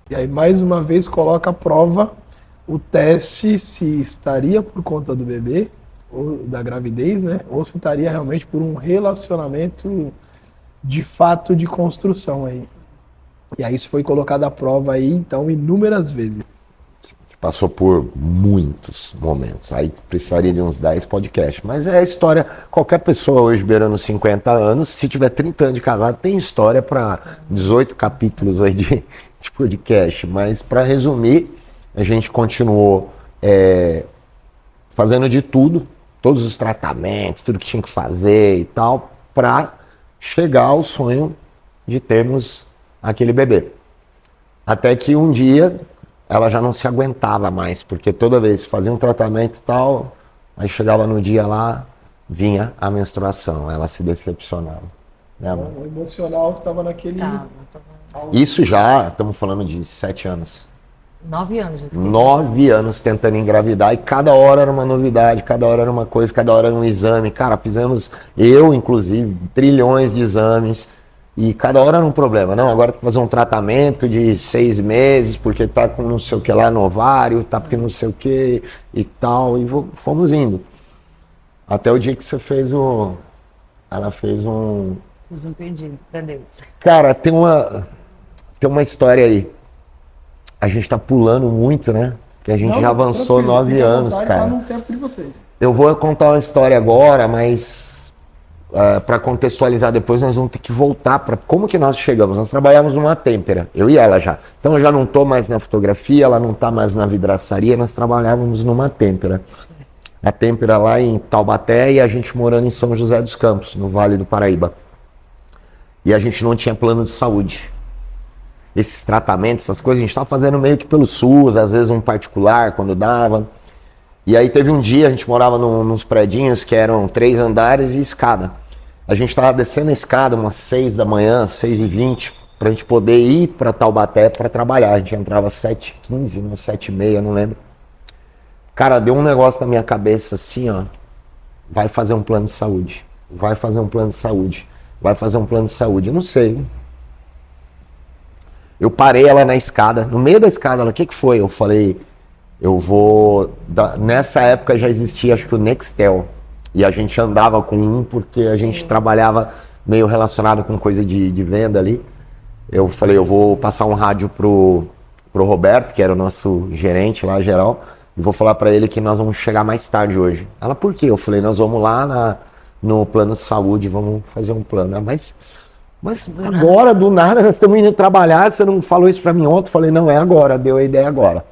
[SPEAKER 1] E aí, mais uma vez, coloca à prova o teste se estaria por conta do bebê, ou da gravidez, né? Ou se estaria realmente por um relacionamento de fato de construção aí. E aí isso foi colocado à prova aí, então, inúmeras vezes.
[SPEAKER 3] Passou por muitos momentos. Aí precisaria de uns 10 podcasts. Mas é a história. Qualquer pessoa hoje beirando 50 anos, se tiver 30 anos de casado, tem história para 18 capítulos aí de podcast. Mas para resumir, a gente continuou fazendo de tudo, todos os tratamentos, tudo que tinha que fazer e tal, para chegar ao sonho de termos aquele bebê. Até que um dia ela já não se aguentava mais, porque toda vez que fazia um tratamento e tal, aí chegava no dia lá, vinha a menstruação, ela se decepcionava. Né, amor?
[SPEAKER 1] O emocional estava naquele...
[SPEAKER 3] Isso já, estamos falando de 7 anos.
[SPEAKER 4] 9 anos.
[SPEAKER 3] 9 anos tentando engravidar, e cada hora era uma novidade, cada hora era uma coisa, cada hora era um exame. Cara, fizemos, eu inclusive, trilhões de exames, e cada hora era um problema. Não, agora tem que fazer um tratamento de 6 meses, porque tá com não sei o que lá no ovário, tá porque não sei o que e tal, e fomos indo. Até o dia que você fez ela fez um...
[SPEAKER 4] Fiz um pedido pra Deus.
[SPEAKER 3] Cara, tem uma história aí. A gente tá pulando muito, né? Porque a gente já avançou 9 anos, cara.
[SPEAKER 1] Tá no tempo de vocês.
[SPEAKER 3] Eu vou contar uma história agora, mas para contextualizar depois, nós vamos ter que voltar para como que nós chegamos. Nós trabalhamos numa têmpera, eu e ela já. Então eu já não tô mais na fotografia, ela não tá mais na vidraçaria, nós trabalhávamos numa têmpera. A têmpera lá em Taubaté e a gente morando em São José dos Campos, no Vale do Paraíba. E a gente não tinha plano de saúde. Esses tratamentos, essas coisas, a gente estava fazendo meio que pelo SUS, às vezes um particular, quando dava. E aí teve um dia, a gente morava nos predinhos que eram 3 andares e escada. A gente estava descendo a escada umas 6 da manhã, 6h20, para a gente poder ir para Taubaté para trabalhar. A gente entrava às 7h15, 7h30, não lembro. Cara, deu um negócio na minha cabeça assim, ó. Vai fazer um plano de saúde. Vai fazer um plano de saúde. Vai fazer um plano de saúde. Eu não sei. Eu parei ela na escada, no meio da escada, ela, o que foi? Eu falei, eu vou... Nessa época já existia, acho que o Nextel, e a gente andava com um porque a gente trabalhava meio relacionado com coisa de venda ali. Eu falei, eu vou passar um rádio pro Roberto, que era o nosso gerente lá, geral, e vou falar para ele que nós vamos chegar mais tarde hoje. Ela, por quê? Eu falei, nós vamos lá no plano de saúde, vamos fazer um plano. Ela, mas agora, do nada, nós estamos indo trabalhar, você não falou isso para mim ontem? Eu falei, não, é agora, deu a ideia agora.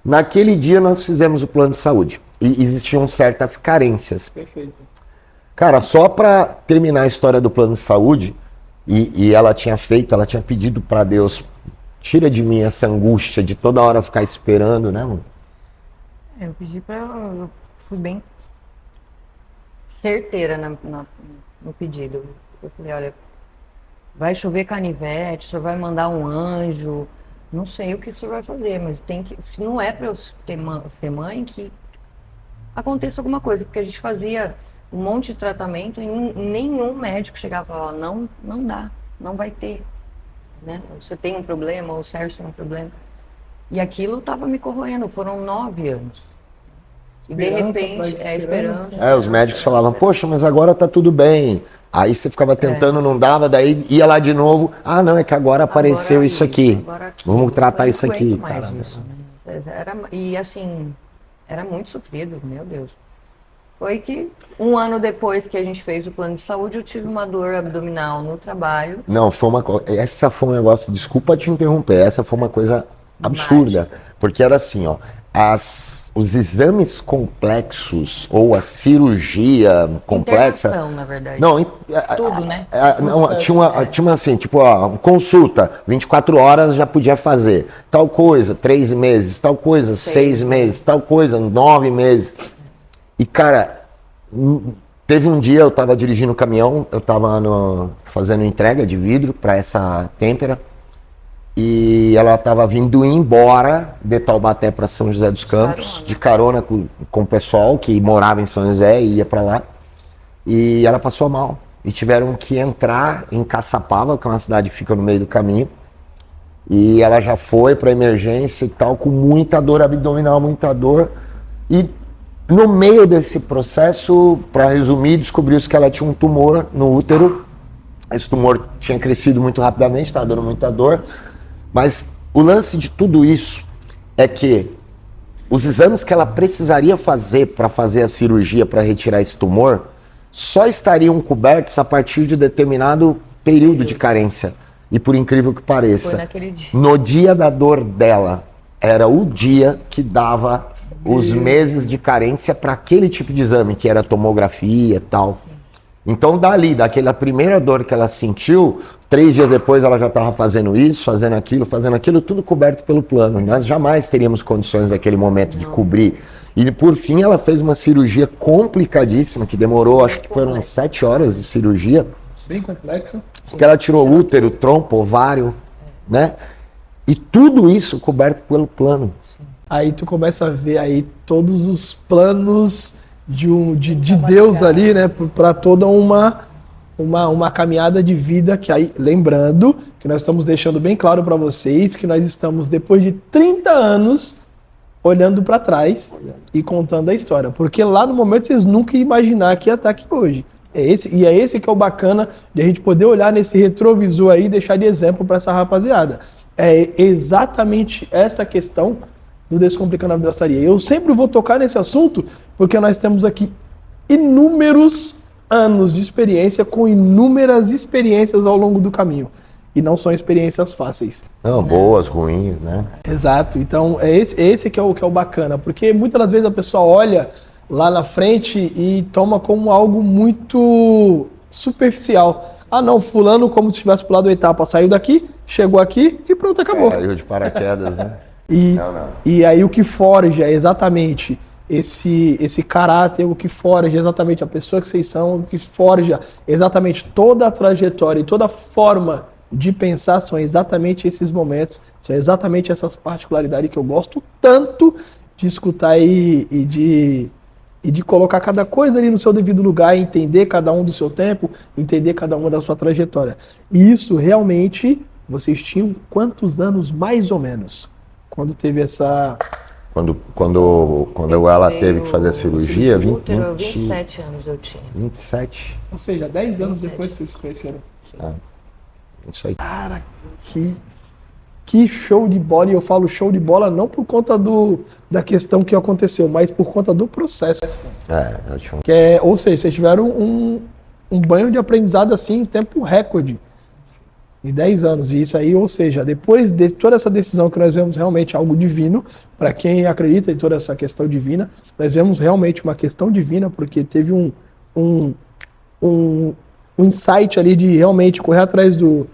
[SPEAKER 3] Naquele dia nós fizemos o plano de saúde e existiam certas carências.
[SPEAKER 1] Perfeito.
[SPEAKER 3] Cara, só para terminar a história do plano de saúde, e ela tinha pedido para Deus, tira de mim essa angústia de toda hora ficar esperando, né, mano?
[SPEAKER 4] Eu pedi pra ela, eu fui bem certeira no pedido. Eu falei, olha, vai chover canivete, o senhor vai mandar um anjo, não sei o que o senhor vai fazer, mas tem que, se não é para eu ser mãe, que aconteça alguma coisa, porque a gente fazia um monte de tratamento e nenhum médico chegava e falava, não dá, não vai ter, né? Você tem um problema, ou o Sérgio tem um problema. E aquilo estava me corroendo, foram 9 anos. E de repente, esperança.
[SPEAKER 3] Os médicos falavam, poxa, mas agora tá tudo bem. Aí você ficava tentando, não dava, daí ia lá de novo. Ah, não, é que agora apareceu agora isso aqui. Vamos tratar isso aqui.
[SPEAKER 4] Isso, né? E assim, era muito sofrido, meu Deus. Foi que 1 ano depois que a gente fez o plano de saúde, eu tive uma dor abdominal no trabalho.
[SPEAKER 3] Não, essa foi um negócio, desculpa te interromper, essa foi uma coisa absurda. Porque era assim, ó, os exames complexos ou a cirurgia complexa.
[SPEAKER 4] Internação, na verdade.
[SPEAKER 3] Não,
[SPEAKER 4] tudo, né?
[SPEAKER 3] Não, tinha assim, tipo, ó, consulta, 24 horas já podia fazer. Tal coisa, 3 meses, tal coisa, 6 meses, tal coisa, 9 meses. E, cara, teve um dia eu tava dirigindo o caminhão, eu tava fazendo entrega de vidro para essa Tempera. E ela estava vindo embora de Taubaté para São José dos Campos, de carona com o pessoal que morava em São José e ia para lá. E ela passou mal. E tiveram que entrar em Caçapava, que é uma cidade que fica no meio do caminho. E ela já foi para emergência e tal, com muita dor abdominal, muita dor. E no meio desse processo, para resumir, descobriu-se que ela tinha um tumor no útero. Esse tumor tinha crescido muito rapidamente, estava dando muita dor. Mas o lance de tudo isso é que os exames que ela precisaria fazer para fazer a cirurgia para retirar esse tumor só estariam cobertos a partir de determinado período de carência. E por incrível que pareça,
[SPEAKER 4] foi naquele dia.
[SPEAKER 3] No dia da dor dela, era o dia que dava os meses de carência para aquele tipo de exame, que era tomografia e tal. Então, daquela primeira dor que ela sentiu, 3 dias depois ela já estava fazendo isso, fazendo aquilo, tudo coberto pelo plano. Nós jamais teríamos condições naquele momento de cobrir. E por fim ela fez uma cirurgia complicadíssima, que demorou, acho que foram 7 horas de cirurgia.
[SPEAKER 1] Bem complexo.
[SPEAKER 3] Porque ela tirou útero, trompa, ovário, né? E tudo isso coberto pelo plano.
[SPEAKER 1] Aí tu começa a ver aí todos os planos de Deus ali, né, para toda uma caminhada de vida que aí, lembrando que nós estamos deixando bem claro para vocês que nós estamos depois de 30 anos olhando para trás e contando a história, porque lá no momento vocês nunca iam imaginar que ia estar aqui hoje. É esse que é o bacana de a gente poder olhar nesse retrovisor aí e deixar de exemplo para essa rapaziada. É exatamente essa questão do Descomplicando a Vidraçaria. Eu sempre vou tocar nesse assunto porque nós temos aqui inúmeros anos de experiência com inúmeras experiências ao longo do caminho. E não são experiências fáceis.
[SPEAKER 3] Não, boas, ruins, né?
[SPEAKER 1] Exato. Então, é esse que é o bacana. Porque muitas das vezes a pessoa olha lá na frente e toma como algo muito superficial. Ah, não, fulano como se tivesse pulado a etapa. Saiu daqui, chegou aqui e pronto, acabou.
[SPEAKER 3] Caiu de paraquedas, né?
[SPEAKER 1] E aí o que forja exatamente esse caráter, o que forja exatamente a pessoa que vocês são, o que forja exatamente toda a trajetória e toda a forma de pensar são exatamente esses momentos, são exatamente essas particularidades que eu gosto tanto de escutar e de colocar cada coisa ali no seu devido lugar, entender cada um do seu tempo, entender cada uma da sua trajetória. E isso realmente, vocês tinham quantos anos mais ou menos? Quando teve essa
[SPEAKER 3] Quando ela teve que fazer a cirurgia,
[SPEAKER 4] 27 anos eu tinha.
[SPEAKER 3] 27.
[SPEAKER 1] Ou seja, 10 anos
[SPEAKER 4] 27.
[SPEAKER 1] depois vocês se conheceram.
[SPEAKER 3] Isso aí.
[SPEAKER 1] Cara, que show de bola. E eu falo show de bola não por conta da questão que aconteceu, mas por conta do processo.
[SPEAKER 3] Eu tinha
[SPEAKER 1] Ou seja, vocês tiveram um banho de aprendizado assim em tempo recorde. Em 10 anos. E isso aí, ou seja, depois de toda essa decisão que nós vemos realmente algo divino, para quem acredita em toda essa questão divina, nós vemos realmente uma questão divina, porque teve um insight ali de realmente correr atrás do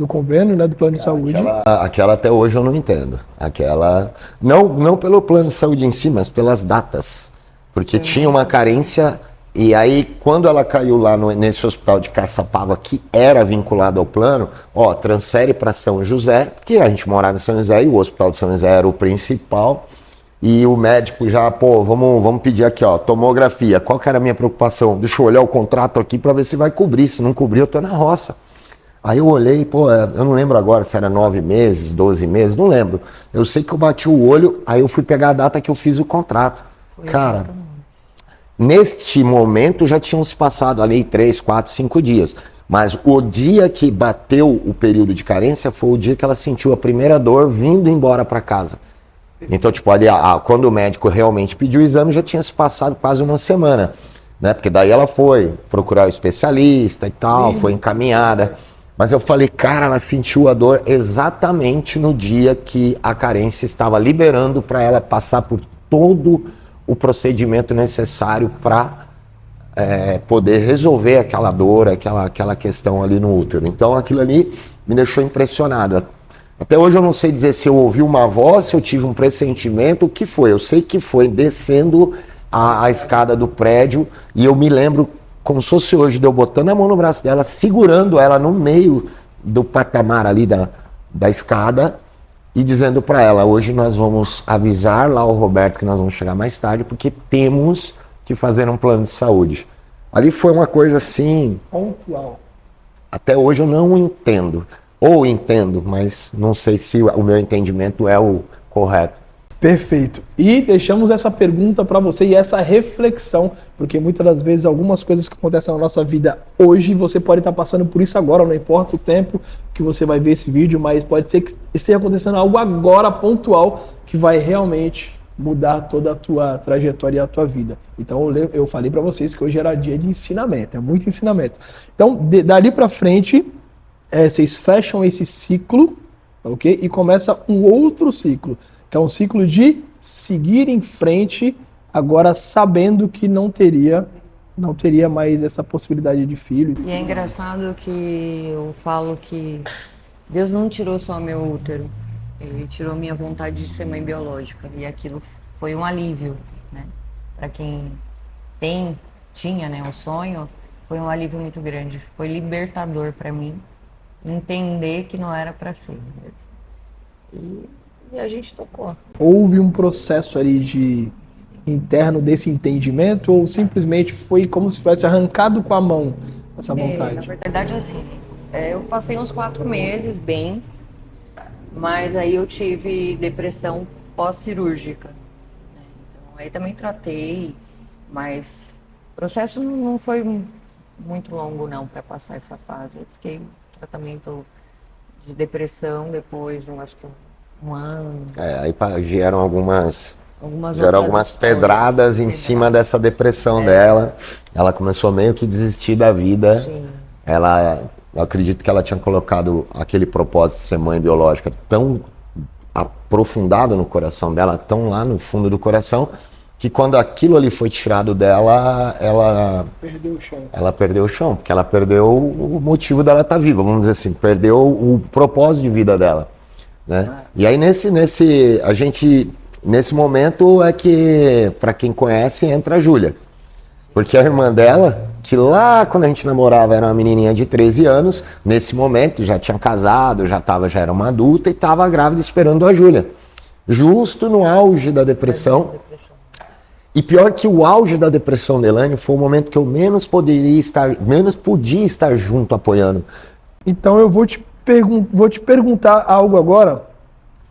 [SPEAKER 1] convênio, né, do plano de saúde.
[SPEAKER 3] Aquela até hoje eu não entendo. Aquela, não pelo plano de saúde em si, mas pelas datas. Porque tinha uma carência. E aí, quando ela caiu lá nesse hospital de Caçapava, que era vinculado ao plano, transfere para São José, que a gente morava em São José e o hospital de São José era o principal. E o médico já, vamos pedir aqui, tomografia. Qual que era a minha preocupação? Deixa eu olhar o contrato aqui para ver se vai cobrir. Se não cobrir, eu tô na roça. Aí eu olhei, eu não lembro agora se era 9 meses, 12 meses, não lembro. Eu sei que eu bati o olho, aí eu fui pegar a data que eu fiz o contrato. Cara, neste momento já tinham se passado ali 3, 4, 5 dias. Mas o dia que bateu o período de carência foi o dia que ela sentiu a primeira dor vindo embora para casa. Então, ali, quando o médico realmente pediu o exame, já tinha se passado quase uma semana, né? Porque daí ela foi procurar o especialista e tal, foi encaminhada. Mas eu falei, cara, ela sentiu a dor exatamente no dia que a carência estava liberando para ela passar por todo o procedimento necessário para poder resolver aquela dor, aquela questão ali no útero. Então aquilo ali me deixou impressionado. Até hoje eu não sei dizer se eu ouvi uma voz, se eu tive um pressentimento, o que foi. Eu sei que foi descendo a escada do prédio e eu me lembro como se fosse hoje, de eu botando a mão no braço dela, segurando ela no meio do patamar ali da escada e dizendo para ela, hoje nós vamos avisar lá o Roberto que nós vamos chegar mais tarde porque temos que fazer um plano de saúde. Ali foi uma coisa assim...
[SPEAKER 1] pontual.
[SPEAKER 3] Até hoje eu não entendo. Ou entendo, mas não sei se o meu entendimento é o correto.
[SPEAKER 1] Perfeito. E deixamos essa pergunta para você e essa reflexão, porque muitas das vezes algumas coisas que acontecem na nossa vida hoje, você pode estar passando por isso agora, não importa o tempo que você vai ver esse vídeo, mas pode ser que esteja acontecendo algo agora pontual que vai realmente mudar toda a tua trajetória e a tua vida. Então eu falei para vocês que hoje era dia de ensinamento, é muito ensinamento. Então dali para frente, vocês fecham esse ciclo, ok? E começa um outro ciclo, que é um ciclo de seguir em frente, agora sabendo que não teria mais essa possibilidade de filho.
[SPEAKER 4] E é engraçado que eu falo que Deus não tirou só meu útero, Ele tirou minha vontade de ser mãe biológica. E aquilo foi um alívio, né? Para quem tinha, né, o sonho, foi um alívio muito grande. Foi libertador para mim entender que não era para ser mesmo. E a gente tocou.
[SPEAKER 1] Houve um processo ali interno desse entendimento ou simplesmente foi como se tivesse arrancado com a mão essa vontade?
[SPEAKER 4] Na verdade, assim, eu passei uns 4 meses bem, mas aí eu tive depressão pós-cirúrgica. Né? Então, aí também tratei, mas o processo não foi muito longo não para passar essa fase. Eu fiquei em tratamento de depressão depois, eu acho que um ano.
[SPEAKER 3] Aí vieram algumas
[SPEAKER 4] Algumas
[SPEAKER 3] pedradas em cima dessa depressão dela. Ela começou meio que desistir da vida.
[SPEAKER 4] Sim.
[SPEAKER 3] Eu acredito que ela tinha colocado aquele propósito de ser mãe biológica tão aprofundado no coração dela, tão lá no fundo do coração, que quando aquilo ali foi tirado dela, ela
[SPEAKER 1] Perdeu o chão.
[SPEAKER 3] Ela perdeu o chão, porque ela perdeu o motivo dela estar viva, vamos dizer assim, perdeu o propósito de vida dela, né? E aí nesse momento é que, para quem conhece, entra a Júlia. Porque a irmã dela, que lá quando a gente namorava era uma menininha de 13 anos, nesse momento já tinha casado, já era uma adulta e estava grávida esperando a Júlia. Justo no auge da depressão. E pior que o auge da depressão da Elaine foi o momento que eu menos podia estar junto, apoiando.
[SPEAKER 1] Então eu vou te perguntar algo agora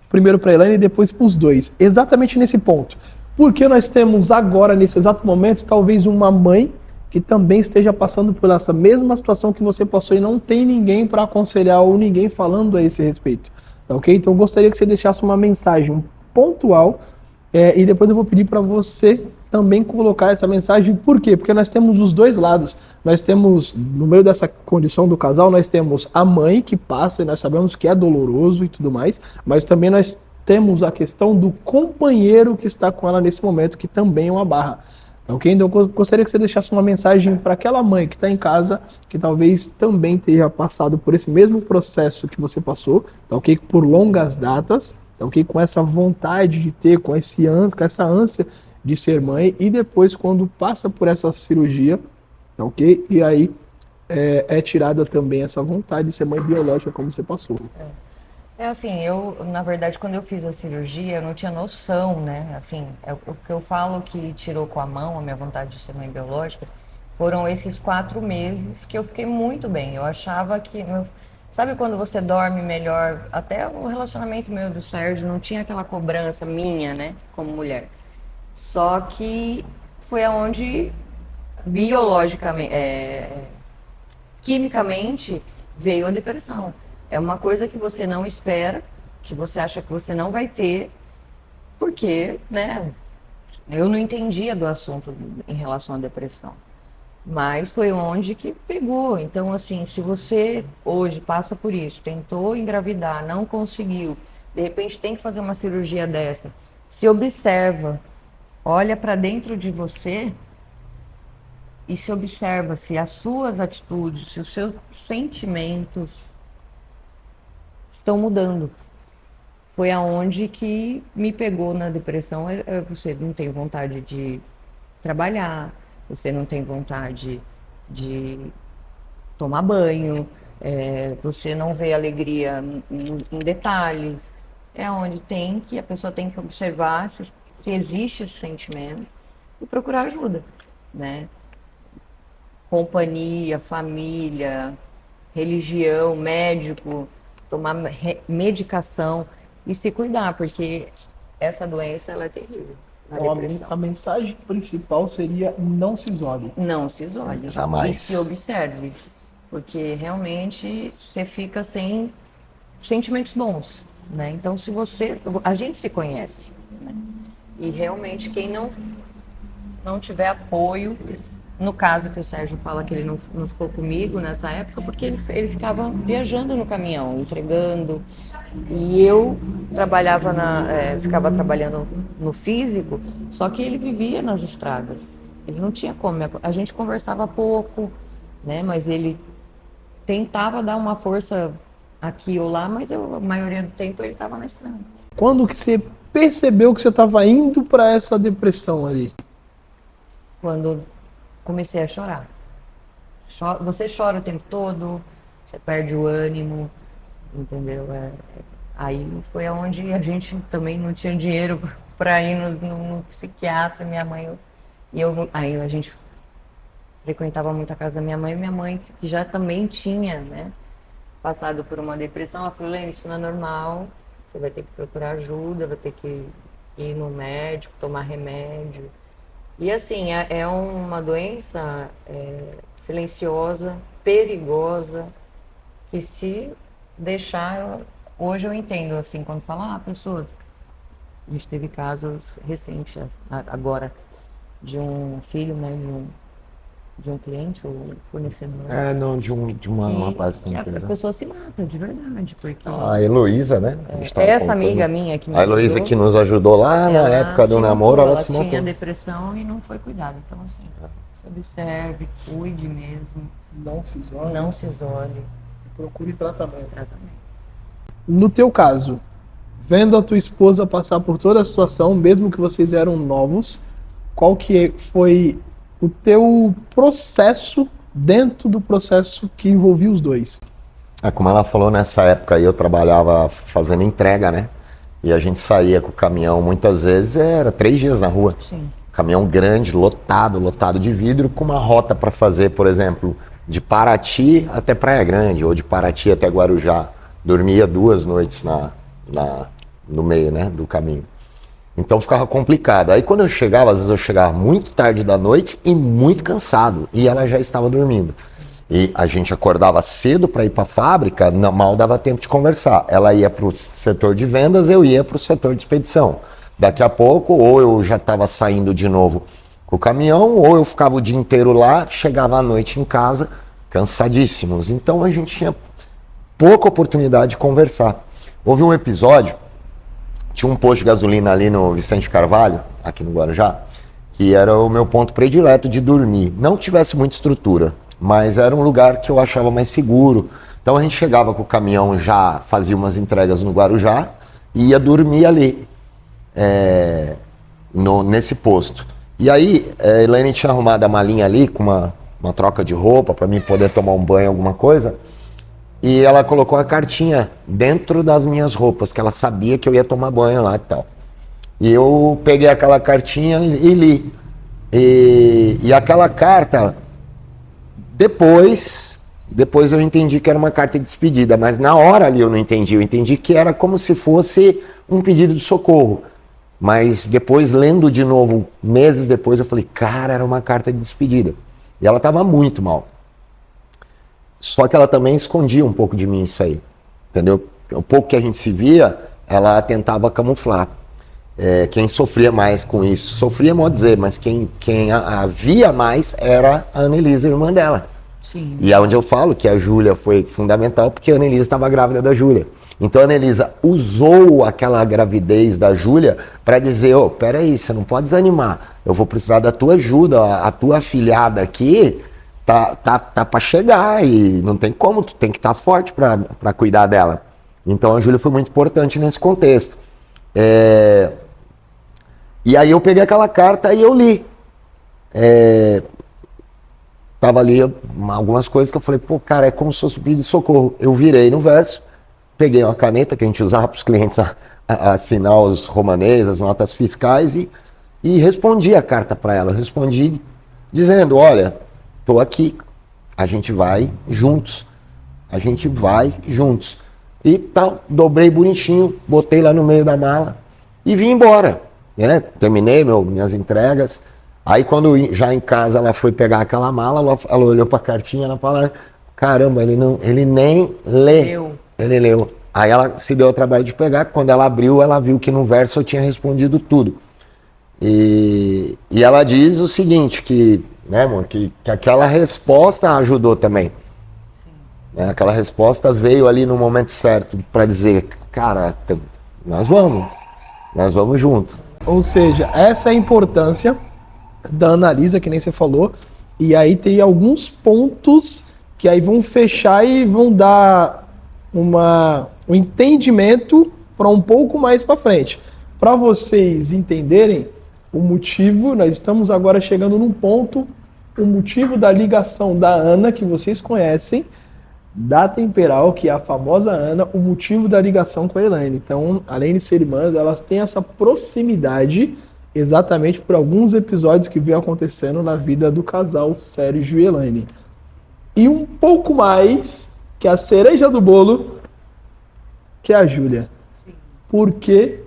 [SPEAKER 1] primeiro para a Elaine e depois para os dois. Exatamente nesse ponto. Porque nós temos agora, nesse exato momento, talvez uma mãe que também esteja passando por essa mesma situação que você passou e não tem ninguém para aconselhar ou ninguém falando a esse respeito. Tá, ok? Então eu gostaria que você deixasse uma mensagem pontual e depois eu vou pedir para você também colocar essa mensagem. Por quê? Porque nós temos os dois lados. Nós temos, no meio dessa condição do casal, nós temos a mãe que passa e nós sabemos que é doloroso e tudo mais, mas também nós temos a questão do companheiro que está com ela nesse momento, que também é uma barra. Ok? Então eu gostaria que você deixasse uma mensagem para aquela mãe que está em casa, que talvez também tenha passado por esse mesmo processo que você passou, tá ok? Por longas datas, tá ok? Com essa vontade de ter, com essa ânsia de ser mãe, e depois quando passa por essa cirurgia, tá ok? E aí é tirada também essa vontade de ser mãe biológica como você passou.
[SPEAKER 4] É assim, na verdade, quando eu fiz a cirurgia, eu não tinha noção, né? Assim, o que eu falo que tirou com a mão a minha vontade de ser mãe biológica foram esses 4 meses que eu fiquei muito bem. Eu achava que... Sabe quando você dorme melhor? Até o relacionamento meu do Sérgio não tinha aquela cobrança minha, né? Como mulher. Só que foi aonde, biologicamente, quimicamente, veio a depressão. É uma coisa que você não espera, que você acha que você não vai ter, porque, né, eu não entendia do assunto em relação à depressão. Mas foi onde que pegou. Então, assim, se você hoje passa por isso, tentou engravidar, não conseguiu, de repente tem que fazer uma cirurgia dessa, se observa, olha para dentro de você e se observa se as suas atitudes, se os seus sentimentos estão mudando. Foi aonde que me pegou na depressão. Você não tem vontade de trabalhar, você não tem vontade de tomar banho, você não vê alegria em detalhes. É onde a pessoa tem que observar se existe esse sentimento e procurar ajuda, né? Companhia, família, religião, médico, tomar medicação e se cuidar, porque essa doença ela é terrível.
[SPEAKER 1] Então, a mensagem principal seria: não se isole.
[SPEAKER 4] Não se isole.
[SPEAKER 3] Jamais.
[SPEAKER 4] E se observe, porque realmente você fica sem sentimentos bons, né? Então, a gente se conhece, né? E realmente quem não tiver apoio, no caso que o Sérgio fala que ele não ficou comigo nessa época, porque ele ficava viajando no caminhão, entregando, e eu ficava trabalhando no físico, só que ele vivia nas estradas, ele não tinha como, a gente conversava pouco, né, mas ele tentava dar uma força aqui ou lá, mas a maioria do tempo ele estava na estrada.
[SPEAKER 1] Quando que você percebeu que você estava indo para essa depressão ali?
[SPEAKER 4] Quando comecei a chorar. Você chora o tempo todo, você perde o ânimo, entendeu? Aí foi onde a gente também não tinha dinheiro para ir no psiquiatra, minha mãe aí a gente frequentava muito a casa da minha mãe que já também tinha, né, passado por uma depressão. Ela falou: Lene, isso não é normal, você vai ter que procurar ajuda, vai ter que ir no médico, tomar remédio. E assim, é uma doença silenciosa, perigosa, que se deixar, hoje eu entendo, assim, quando fala, pessoas, a gente teve casos recentes agora, de um filho, né, de um cliente ou fornecedor.
[SPEAKER 3] Não, de uma base
[SPEAKER 4] que a pessoa se mata, de verdade, porque...
[SPEAKER 3] A Heloísa, né?
[SPEAKER 4] Essa amiga minha que me
[SPEAKER 3] A Heloísa
[SPEAKER 4] ajudou,
[SPEAKER 3] que nos ajudou lá na época do namoro, ela se
[SPEAKER 4] tinha
[SPEAKER 3] matou.
[SPEAKER 4] depressão e não foi cuidada. Então, assim, se observe, cuide mesmo.
[SPEAKER 1] Não se isole.
[SPEAKER 4] Não se isole.
[SPEAKER 1] Procure tratamento. No teu caso, vendo a tua esposa passar por toda a situação, mesmo que vocês eram novos, qual que foi o teu processo dentro do processo que envolvia os dois?
[SPEAKER 3] Como ela falou, nessa época aí eu trabalhava fazendo entrega, né? E a gente saía com o caminhão, muitas vezes era 3 dias na rua.
[SPEAKER 4] Sim.
[SPEAKER 3] Caminhão grande, lotado de vidro, com uma rota para fazer, por exemplo, de Paraty até Praia Grande, ou de Paraty até Guarujá. Dormia 2 noites no meio, né, do caminho. Então ficava complicado. Aí quando eu chegava, às vezes eu chegava muito tarde da noite e muito cansado, e ela já estava dormindo. E a gente acordava cedo para ir para a fábrica, mal dava tempo de conversar. Ela ia para o setor de vendas, eu ia para o setor de expedição. Daqui a pouco, ou eu já estava saindo de novo com o caminhão, ou eu ficava o dia inteiro lá, chegava à noite em casa, cansadíssimos. Então a gente tinha pouca oportunidade de conversar. Houve um episódio, tinha um posto de gasolina ali no Vicente Carvalho, aqui no Guarujá, que era o meu ponto predileto de dormir. Não tivesse muita estrutura, mas era um lugar que eu achava mais seguro. Então a gente chegava com o caminhão, já fazia umas entregas no Guarujá e ia dormir ali, nesse posto. E aí, a Elaine tinha arrumado a malinha ali com uma troca de roupa para mim poder tomar um banho, alguma coisa. E ela colocou a cartinha dentro das minhas roupas, que ela sabia que eu ia tomar banho lá e tal. E eu peguei aquela cartinha e li. E aquela carta, depois eu entendi que era uma carta de despedida, mas na hora ali eu não entendi. Eu entendi que era como se fosse um pedido de socorro. Mas depois, lendo de novo, meses depois, eu falei, cara, era uma carta de despedida. E ela estava muito mal. Só que ela também escondia um pouco de mim isso aí, entendeu? O pouco que a gente se via, ela tentava camuflar. Quem sofria mais com isso, sofria, modo dizer, mas quem a via mais era a Annelise, irmã dela.
[SPEAKER 4] Sim.
[SPEAKER 3] E é onde eu falo que a Júlia foi fundamental, porque a Annelise estava grávida da Júlia. Então a Annelise usou aquela gravidez da Júlia para dizer, peraí, você não pode desanimar, eu vou precisar da tua ajuda, a tua afilhada aqui tá para chegar e não tem como, tu tem que estar forte para cuidar dela. Então a Júlia foi muito importante nesse contexto. E aí eu peguei aquela carta e eu li. Tava ali algumas coisas que eu falei, pô, cara, é como se fosse um pedido de socorro. Eu virei no verso, peguei uma caneta que a gente usava para os clientes assinar os romanês, as notas fiscais e respondi a carta para ela. Respondi dizendo, olha, tô aqui, a gente vai juntos. A gente vai juntos. E tal, dobrei bonitinho, botei lá no meio da mala e vim embora. Né? Terminei minhas entregas. Aí quando já em casa ela foi pegar aquela mala, ela olhou para a cartinha, ela falou, caramba, ele nem lê. Ele leu. Aí ela se deu o trabalho de pegar, quando ela abriu, ela viu que no verso eu tinha respondido tudo. E ela diz o seguinte, que aquela resposta ajudou também. Né? Aquela resposta veio ali no momento certo para dizer, cara, nós vamos junto.
[SPEAKER 1] Ou seja, essa é a importância da Annalisa, que nem você falou, e aí tem alguns pontos que aí vão fechar e vão dar um entendimento para um pouco mais para frente. Para vocês entenderem o motivo, nós estamos agora chegando num ponto, o motivo da ligação da Ana, que vocês conhecem, da Temperal, que é a famosa Ana, o motivo da ligação com a Elaine. Então, além de ser irmãs, elas têm essa proximidade exatamente por alguns episódios que vem acontecendo na vida do casal Sérgio e Elaine. E um pouco mais, que a cereja do bolo, que é a Júlia. Por que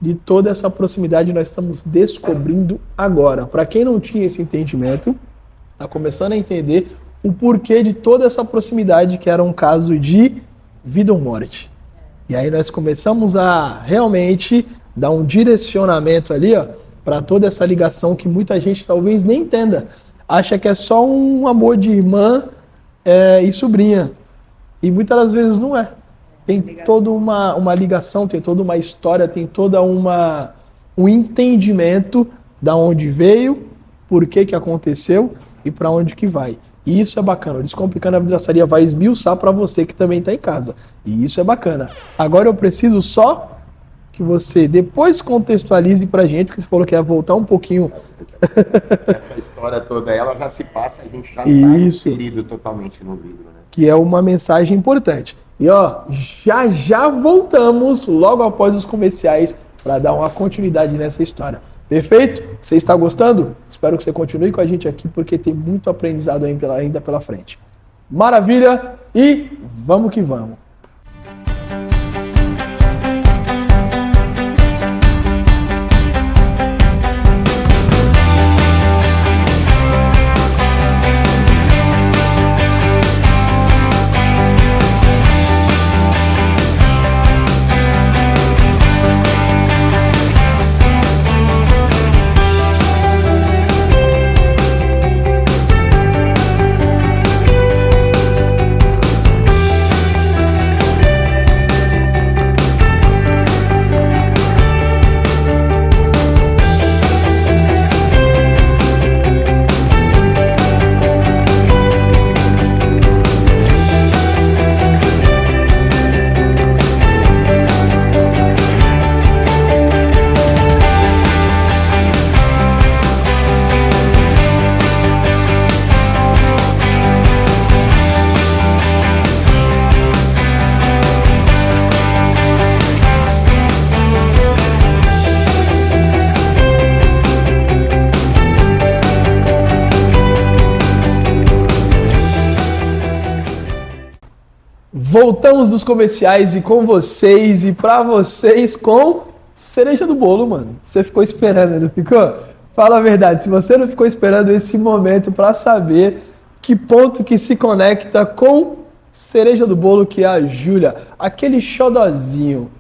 [SPEAKER 1] de toda essa proximidade nós estamos descobrindo agora? Para quem não tinha esse entendimento, está começando a entender o porquê de toda essa proximidade, que era um caso de vida ou morte. E aí nós começamos a realmente dar um direcionamento ali, para toda essa ligação que muita gente talvez nem entenda. Acha que é só um amor de irmã e sobrinha. E muitas das vezes não é. Tem toda uma ligação, tem toda uma história, tem toda um entendimento da onde veio, por que aconteceu e para onde que vai. E isso é bacana. O Descomplicando a Vidraçaria vai esmiuçar para você que também está em casa. E isso é bacana. Agora eu preciso só que você depois contextualize pra gente, porque você falou que ia voltar um pouquinho.
[SPEAKER 3] Essa história toda, ela já se passa, a gente já está inserido totalmente no livro, né?
[SPEAKER 1] Que é uma mensagem importante. E já voltamos logo após os comerciais para dar uma continuidade nessa história. Perfeito? Você está gostando? Espero que você continue com a gente aqui, porque tem muito aprendizado ainda pela frente. Maravilha! E vamos que vamos! Voltamos dos comerciais e com vocês e pra vocês com cereja do bolo, mano. Você ficou esperando, não ficou? Fala a verdade, se você não ficou esperando esse momento pra saber que ponto que se conecta com cereja do bolo, que é a Júlia, aquele xodozinho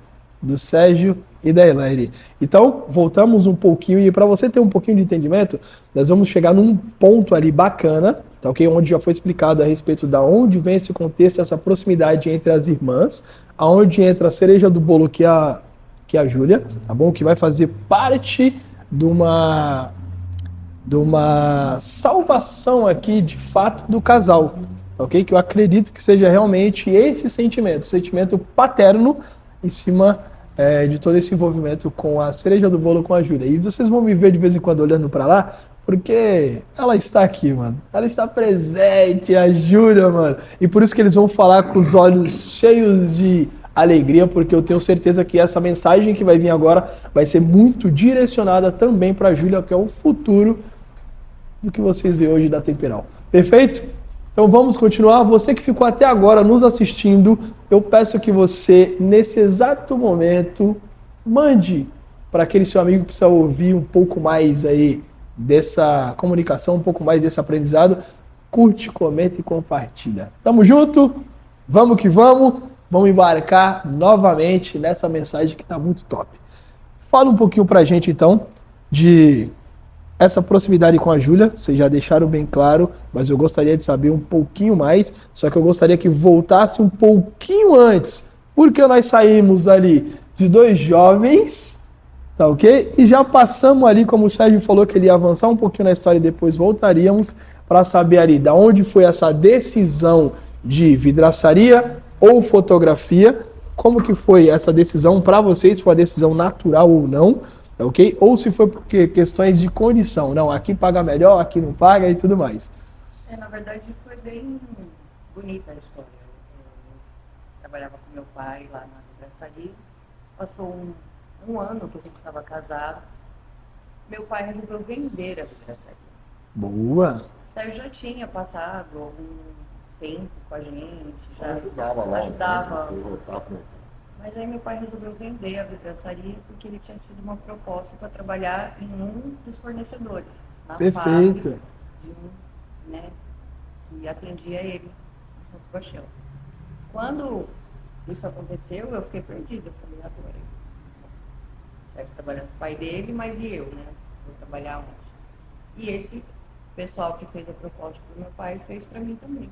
[SPEAKER 1] do Sérgio e da Elaine. Então, voltamos um pouquinho e para você ter um pouquinho de entendimento, nós vamos chegar num ponto ali bacana, tá ok? Onde já foi explicado a respeito da onde vem esse contexto, essa proximidade entre as irmãs, aonde entra a cereja do bolo, que é a Júlia, tá bom? Que vai fazer parte de uma salvação aqui, de fato, do casal, ok? Que eu acredito que seja realmente esse sentimento paterno em cima de todo esse envolvimento com a cereja do bolo com a Júlia. E vocês vão me ver de vez em quando olhando para lá, porque ela está aqui, mano. Ela está presente, a Júlia, mano. E por isso que eles vão falar com os olhos cheios de alegria, porque eu tenho certeza que essa mensagem que vai vir agora vai ser muito direcionada também para a Júlia, que é o futuro do que vocês veem hoje da Temperal. Perfeito? Então vamos continuar. Você que ficou até agora nos assistindo, eu peço que você, nesse exato momento, mande para aquele seu amigo que precisa ouvir um pouco mais aí dessa comunicação, um pouco mais desse aprendizado. Curte, comenta e compartilha. Tamo junto? Vamos que vamos. Vamos embarcar novamente nessa mensagem que está muito top. Fala um pouquinho pra gente então de essa proximidade com a Júlia. Vocês já deixaram bem claro, mas eu gostaria de saber um pouquinho mais, só que eu gostaria que voltasse um pouquinho antes, porque nós saímos ali de dois jovens, tá ok? E já passamos ali, como o Sérgio falou que ele ia avançar um pouquinho na história e depois voltaríamos para saber ali da onde foi essa decisão de vidraçaria ou fotografia, como que foi essa decisão para vocês, foi uma decisão natural ou não, ok? Ou se foi porque questões de condição, não, aqui paga melhor, aqui não paga e tudo mais.
[SPEAKER 4] Na verdade foi bem bonita a história. Eu trabalhava com meu pai lá na vidraçaria, passou um ano que a gente estava casado, meu pai resolveu vender a vidraçaria.
[SPEAKER 1] Boa!
[SPEAKER 4] O Sérgio já tinha passado algum tempo com a gente, já
[SPEAKER 3] Ajudava lá.
[SPEAKER 4] ajudava. Mas aí meu pai resolveu vender a vidraçaria porque ele tinha tido uma proposta para trabalhar em um dos fornecedores, na
[SPEAKER 1] Perfeito.
[SPEAKER 4] fábrica de um, né, que atendia ele, em São Sebastião. Quando isso aconteceu, eu fiquei perdida. Eu falei, agora, o Sérgio trabalhando com o pai dele, mas e eu, né? Vou trabalhar onde? E esse pessoal que fez a proposta para o meu pai fez para mim também.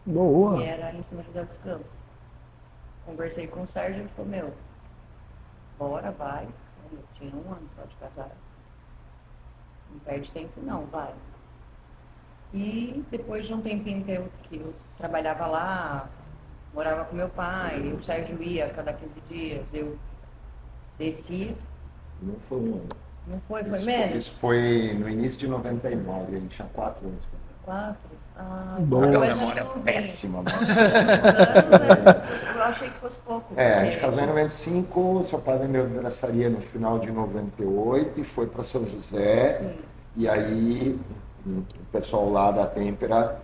[SPEAKER 1] Boa!
[SPEAKER 4] Que era em São José dos Campos. Conversei com o Sérgio e ele falou, meu, bora, vai. Eu tinha um ano só de casado. Não perde tempo não, vai. E depois de um tempinho que eu trabalhava lá, morava com meu pai, o Sérgio ia a cada 15 dias, eu descia.
[SPEAKER 3] Não foi um ano.
[SPEAKER 4] Não foi? Foi
[SPEAKER 3] Isso
[SPEAKER 4] menos?
[SPEAKER 3] Isso foi no início de 99, a gente tinha 4 anos.
[SPEAKER 4] 4? Ah,
[SPEAKER 1] Boa.
[SPEAKER 4] então
[SPEAKER 3] Aquela
[SPEAKER 4] eu
[SPEAKER 3] memória
[SPEAKER 4] não vi.
[SPEAKER 3] péssima, mano.
[SPEAKER 4] Eu achei que fosse pouco.
[SPEAKER 3] A gente casou em 95, seu pai vendeu a vidraçaria no final de 98 e foi para São José.
[SPEAKER 4] Sim.
[SPEAKER 3] E aí o pessoal lá da Tempera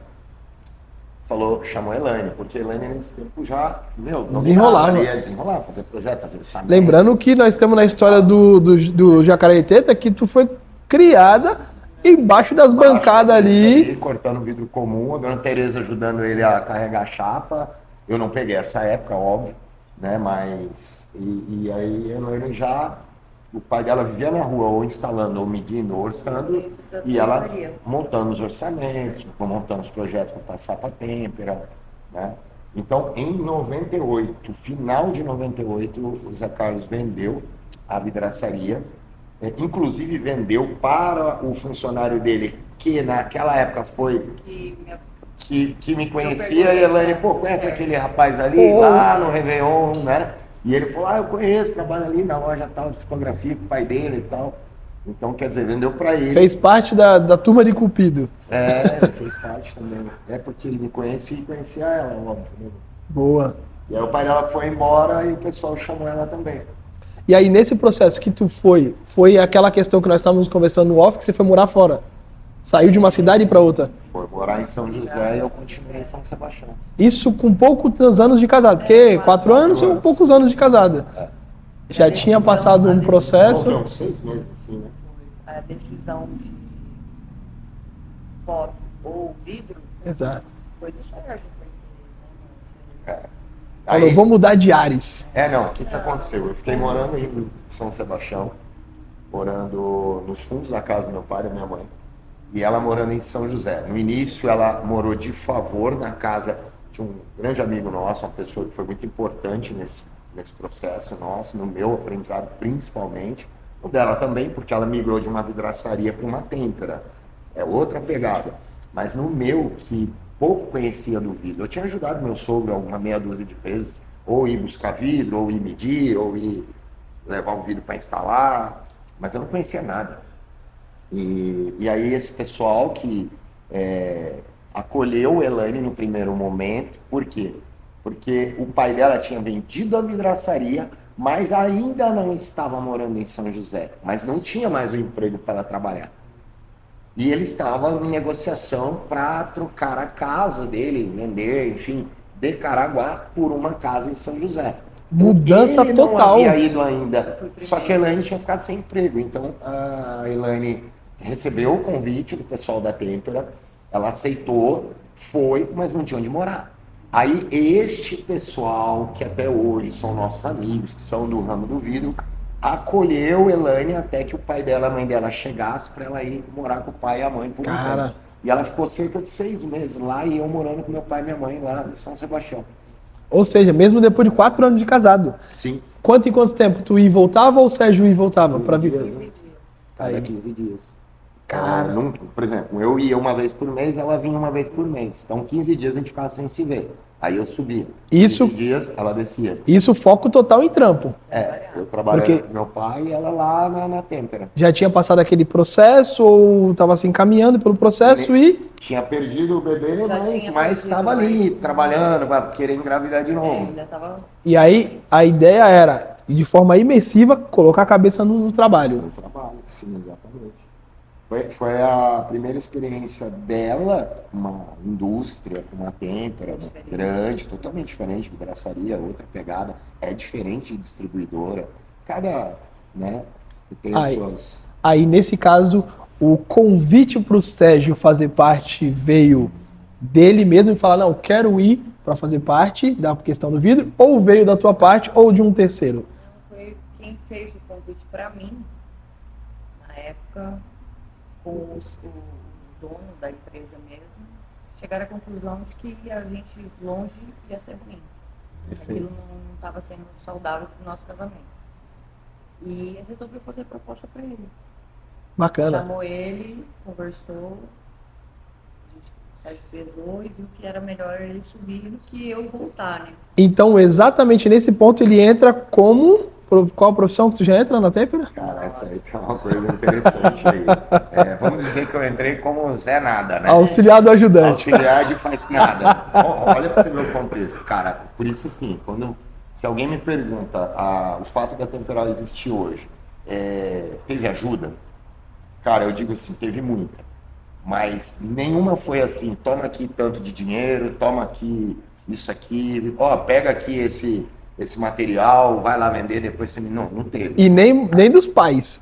[SPEAKER 3] chamou a Elaine, porque a Elaine nesse tempo já,
[SPEAKER 1] Desenrolava.
[SPEAKER 3] desenrolar, fazer projeto, fazer orçamento.
[SPEAKER 1] Lembrando que nós estamos na história do Jacareteta, que tu foi criada embaixo das bancadas ali.
[SPEAKER 3] Cortando vidro comum, a dona Tereza ajudando ele a carregar a chapa. Eu não peguei essa época, óbvio, né? Mas. E aí a Elaine já. O pai dela vivia na rua, ou instalando, ou medindo, ou orçando. E ela montando os orçamentos, montando os projetos para passar para a Tempera, né? Então, em 98, final de 98, o Zé Carlos vendeu a vidraçaria. Inclusive vendeu para o funcionário dele, que naquela época foi que me conhecia, e a Elaine, conhece aquele rapaz ali, lá no Réveillon, né? E ele falou, eu conheço, trabalho ali na loja tal de fotografia com o pai dele e tal. Então, quer dizer, vendeu para ele.
[SPEAKER 1] Fez parte da turma de Cupido.
[SPEAKER 3] Ele fez parte também. É porque ele me conhecia e conhecia ela, óbvio. Né?
[SPEAKER 1] Boa.
[SPEAKER 3] E aí o pai dela foi embora e o pessoal chamou ela também.
[SPEAKER 1] E aí, nesse processo que tu foi aquela questão que nós estávamos conversando no off, que você foi morar fora. Saiu de uma cidade para outra.
[SPEAKER 3] Foi morar em São José e eu continuei em São Sebastião.
[SPEAKER 1] Isso com poucos anos de casado, porque 4 anos ou poucos anos de casado. Já tinha passado um processo.
[SPEAKER 3] Não, 6 meses, assim, né?
[SPEAKER 4] A decisão de foto ou vidro
[SPEAKER 1] Exato.
[SPEAKER 4] foi do Sérgio.
[SPEAKER 1] Falou, vou mudar de ares.
[SPEAKER 3] Não, o que aconteceu? Eu fiquei morando em São Sebastião, morando nos fundos da casa do meu pai e da minha mãe, e ela morando em São José. No início, ela morou de favor na casa de um grande amigo nosso, uma pessoa que foi muito importante nesse processo nosso, no meu aprendizado principalmente, o dela também, porque ela migrou de uma vidraçaria para uma têmpera. É outra pegada. Mas no meu, que pouco conhecia do vidro, eu tinha ajudado meu sogro uma meia dúzia de vezes, ou ir buscar vidro, ou ir medir, ou ir levar um vidro para instalar, mas eu não conhecia nada. E aí esse pessoal que acolheu Elaine no primeiro momento, por quê? Porque o pai dela tinha vendido a vidraçaria, mas ainda não estava morando em São José, mas não tinha mais um emprego para ela trabalhar. E ele estava em negociação para trocar a casa dele, vender, enfim, de Caraguá por uma casa em São José.
[SPEAKER 1] Mudança
[SPEAKER 3] ele
[SPEAKER 1] total.
[SPEAKER 3] Não havia ido ainda, só que a Elaine tinha ficado sem emprego. Então a Elaine recebeu o convite do pessoal da Têmpera, ela aceitou, foi, mas não tinha onde morar. Aí este pessoal, que até hoje são nossos amigos, que são do ramo do vidro, acolheu Elaine até que o pai dela, a mãe dela chegasse para ela ir morar com o pai e a mãe por um tempo. E ela ficou cerca de 6 meses lá e eu morando com meu pai e minha mãe lá em São Sebastião.
[SPEAKER 1] Ou seja, mesmo depois de 4 anos de casado.
[SPEAKER 3] Sim.
[SPEAKER 1] Quanto em quanto tempo tu ia e voltava ou o Sérgio ia e voltava para viver?
[SPEAKER 4] 15 dias.
[SPEAKER 3] Cada 15 dias.
[SPEAKER 1] Cara.
[SPEAKER 3] Por exemplo, eu ia uma vez por mês, ela vinha uma vez por mês. Então 15 dias a gente ficava sem se ver. Aí eu subia.
[SPEAKER 1] Isso,
[SPEAKER 3] 15 dias ela descia.
[SPEAKER 1] Isso foco total em trampo.
[SPEAKER 3] Eu trabalhava com meu pai e ela lá na Têmpera.
[SPEAKER 1] Já tinha passado aquele processo ou estava se encaminhando pelo processo e...
[SPEAKER 3] Tinha perdido o bebê,
[SPEAKER 4] Já
[SPEAKER 3] mas estava ali, trabalhando, para querer engravidar de novo.
[SPEAKER 4] Ainda tava...
[SPEAKER 1] E aí a ideia era, de forma imersiva, colocar a cabeça no trabalho.
[SPEAKER 3] No trabalho, sim, exatamente. Foi a primeira experiência dela com uma indústria, com uma têmpera grande, totalmente diferente, vidraçaria, outra pegada, é diferente de distribuidora. Cada, né, tem as suas...
[SPEAKER 1] Aí, nesse caso, o convite para o Sérgio fazer parte veio dele mesmo e falar, não, quero ir para fazer parte da questão do vidro, ou veio da tua parte ou de um terceiro?
[SPEAKER 4] Foi quem fez o convite para mim, na época, com o dono da empresa mesmo, chegaram à conclusão de que a gente longe ia ser ruim. Aquilo não estava sendo saudável para o nosso casamento. E resolveu fazer a proposta para ele.
[SPEAKER 1] Bacana.
[SPEAKER 4] Chamou ele, conversou, a gente pesou e viu que era melhor ele subir do que eu voltar, né?
[SPEAKER 1] Então, exatamente nesse ponto, ele entra como... Qual a profissão que tu já entra na Têmpera?
[SPEAKER 3] Cara, essa aí tem uma coisa interessante aí. Vamos dizer que eu entrei como Zé Nada, né?
[SPEAKER 1] Auxiliar do ajudante.
[SPEAKER 3] Auxiliar de faz nada. Olha pra você ver o contexto, cara. Por isso, assim, se alguém me pergunta o fato da Temporal existir hoje, teve ajuda? Cara, eu digo assim, teve muita. Mas nenhuma foi assim, toma aqui tanto de dinheiro, toma aqui isso aqui, pega aqui esse material, vai lá vender, depois você... Não teve.
[SPEAKER 1] E nem dos pais.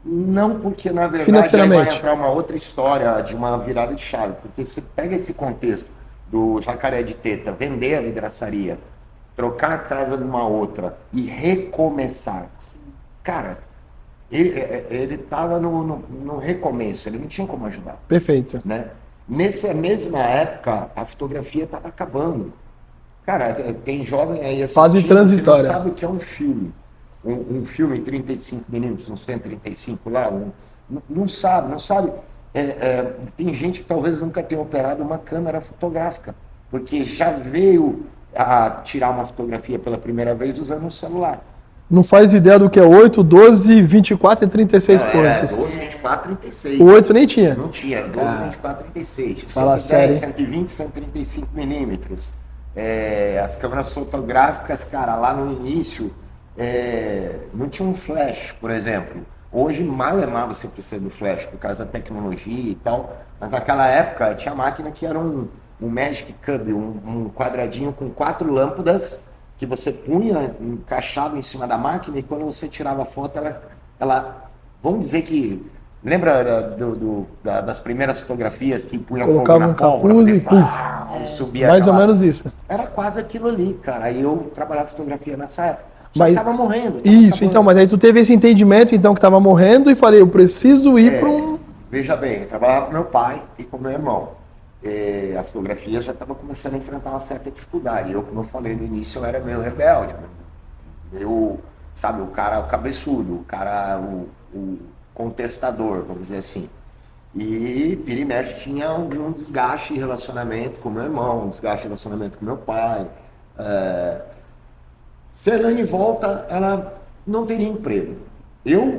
[SPEAKER 3] Não, porque na verdade aí vai entrar uma outra história de uma virada de chave. Porque você pega esse contexto do Jacaré de Teta, vender a vidraçaria, trocar a casa de uma outra e recomeçar. Cara, ele estava no recomeço, ele não tinha como ajudar.
[SPEAKER 1] Perfeito.
[SPEAKER 3] Né? Nessa mesma época, a fotografia estava acabando. Cara, tem jovem aí assistindo
[SPEAKER 1] fase transitória.
[SPEAKER 3] Que não sabe o que é um filme. Um filme em 35mm, um 135 lá, não sabe. Tem gente que talvez nunca tenha operado uma câmera fotográfica, porque já veio a tirar uma fotografia pela primeira vez usando um celular.
[SPEAKER 1] Não faz ideia do que é 8, 12, 24 e 36 poses.
[SPEAKER 3] 12, 24, 36.
[SPEAKER 1] O 8 nem tinha?
[SPEAKER 3] Não tinha, 12, 24, 36.
[SPEAKER 1] Fala
[SPEAKER 3] 110,
[SPEAKER 1] sério.
[SPEAKER 3] 120, 135mm. As câmeras fotográficas, cara, lá no início, não tinha um flash, por exemplo. Hoje, mal você precisa do flash, por causa da tecnologia e tal. Mas naquela época tinha máquina que era um Magic Cube, um quadradinho com 4 lâmpadas que você punha, encaixava em cima da máquina e quando você tirava a foto, vamos dizer que, lembra das primeiras fotografias que punha
[SPEAKER 1] Colocava
[SPEAKER 3] fogo na
[SPEAKER 1] um
[SPEAKER 3] pólvora,
[SPEAKER 1] capuz e
[SPEAKER 3] subia
[SPEAKER 1] mais ou
[SPEAKER 3] aquela...
[SPEAKER 1] menos isso.
[SPEAKER 3] Era quase aquilo ali, cara. Aí eu trabalhava fotografia nessa época. Só
[SPEAKER 1] Mas-
[SPEAKER 3] que tava morrendo. Tava
[SPEAKER 1] Isso,
[SPEAKER 3] acabando.
[SPEAKER 1] então, mas aí tu teve esse entendimento, então, que tava morrendo e falei, eu preciso ir para um...
[SPEAKER 3] Veja bem, eu trabalhava com meu pai e com meu irmão. A fotografia já estava começando a enfrentar uma certa dificuldade. Eu, como eu falei no início, eu era meio rebelde. Eu, sabe, o cara, o cabeçudo, o cara, o contestador, vamos dizer assim. E vira e mexe tinha um desgaste em relacionamento com meu irmão, um desgaste em relacionamento com meu pai. Se a Elaine volta, ela não teria emprego.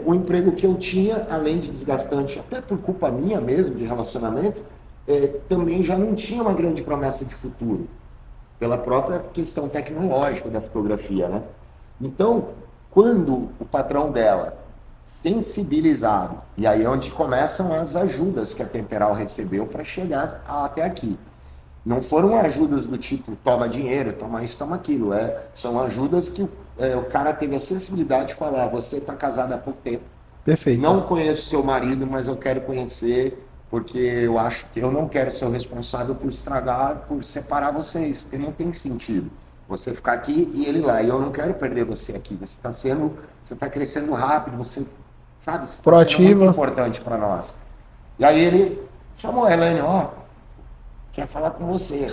[SPEAKER 3] O emprego que eu tinha, além de desgastante, até por culpa minha mesmo, de relacionamento, também já não tinha uma grande promessa de futuro, pela própria questão tecnológica da fotografia, né? Então, quando o patrão dela, sensibilizado, e aí é onde começam as ajudas que a Temperal recebeu para chegar até aqui. Não foram ajudas do tipo, toma dinheiro, toma isso, toma aquilo. São ajudas que o cara teve a sensibilidade de falar, você está casado há pouco tempo,
[SPEAKER 1] Perfeito.
[SPEAKER 3] não conheço seu marido, mas eu quero conhecer, porque eu acho que eu não quero ser o responsável por estragar, por separar vocês, porque não tem sentido você ficar aqui e ele lá, e eu não quero perder você aqui, você está crescendo rápido, você, sabe, você está sendo muito importante para nós. E aí ele chamou a Elaine, quer falar com você.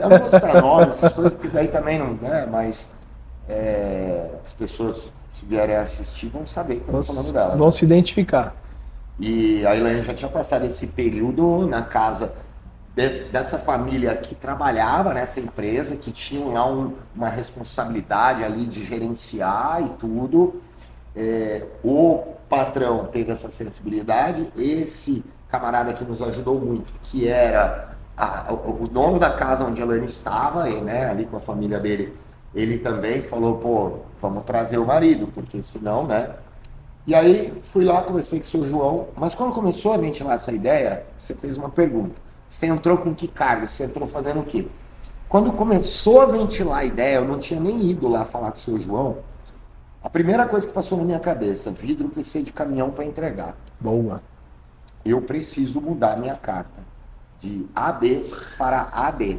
[SPEAKER 3] Eu não vou citar nomes, essas coisas, porque daí também não, né, mas as pessoas, se vierem assistir, vão saber que eu estou falando delas.
[SPEAKER 1] Vão se identificar.
[SPEAKER 3] E a Elaine já tinha passado esse período na casa dessa família que trabalhava nessa empresa, que tinha lá uma responsabilidade ali de gerenciar e tudo. O patrão teve essa sensibilidade, esse camarada que nos ajudou muito, que era o dono da casa onde a Elaine estava, né, ali com a família dele, ele também falou, pô, vamos trazer o marido, porque senão, né? E aí fui lá, conversei com o seu João, mas quando começou a ventilar essa ideia, você fez uma pergunta. Você entrou com que cargo? Você entrou fazendo o quê? Quando começou a ventilar a ideia, eu não tinha nem ido lá falar com o seu João, a primeira coisa que passou na minha cabeça, vidro PC de caminhão para entregar.
[SPEAKER 1] Boa.
[SPEAKER 3] Eu preciso mudar minha carta de AB para AD.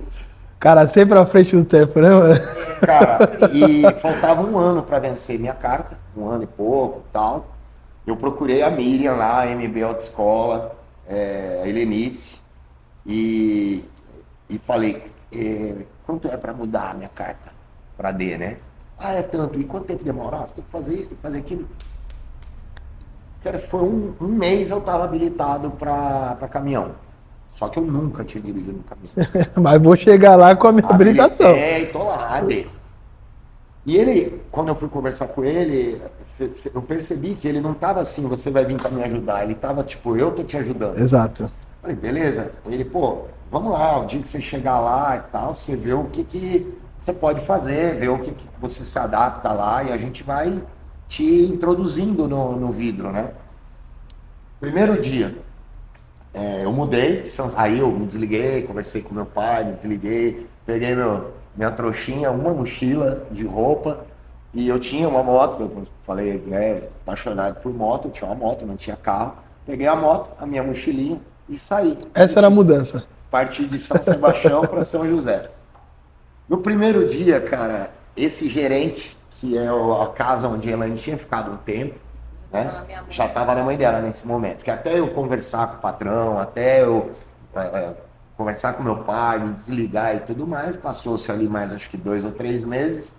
[SPEAKER 1] Cara, sempre à frente do tempo, né, mano?
[SPEAKER 3] Cara, e faltava um ano para vencer minha carta, um ano e pouco tal. Eu procurei a Miriam lá, a MB Autoescola, a Helenice, e falei, quanto é para mudar a minha carta para D, né? É tanto. E quanto tempo demora? Você tem que fazer isso, tem que fazer aquilo. Cara, foi um mês eu estava habilitado para caminhão. Só que eu nunca tinha dirigido um caminhão.
[SPEAKER 1] Mas vou chegar lá com a minha habilitação.
[SPEAKER 3] E tô lá, AD. E ele, quando eu fui conversar com ele, eu percebi que ele não tava assim, você vai vir para me ajudar. Ele tava tipo, eu tô te ajudando.
[SPEAKER 1] Exato.
[SPEAKER 3] Falei, beleza. Ele, pô, vamos lá, o dia que você chegar lá e tal, você vê o que você pode fazer, vê o que você se adapta lá e a gente vai te introduzindo no vidro, né? Primeiro dia, eu mudei, aí eu me desliguei, conversei com meu pai, me desliguei, peguei minha trouxinha, uma mochila de roupa e eu tinha uma moto, eu falei, apaixonado por moto, eu tinha uma moto, não tinha carro. Peguei a moto, a minha mochilinha e saí.
[SPEAKER 1] Essa era a mudança.
[SPEAKER 3] Parti de São Sebastião para São José. No primeiro dia, cara, esse gerente, que é a casa onde a Elaine tinha ficado um tempo, né, já estava na mãe dela nesse momento. Que até eu conversar com o patrão, até eu conversar com meu pai, me desligar e tudo mais, passou-se ali mais acho que 2 ou 3 meses.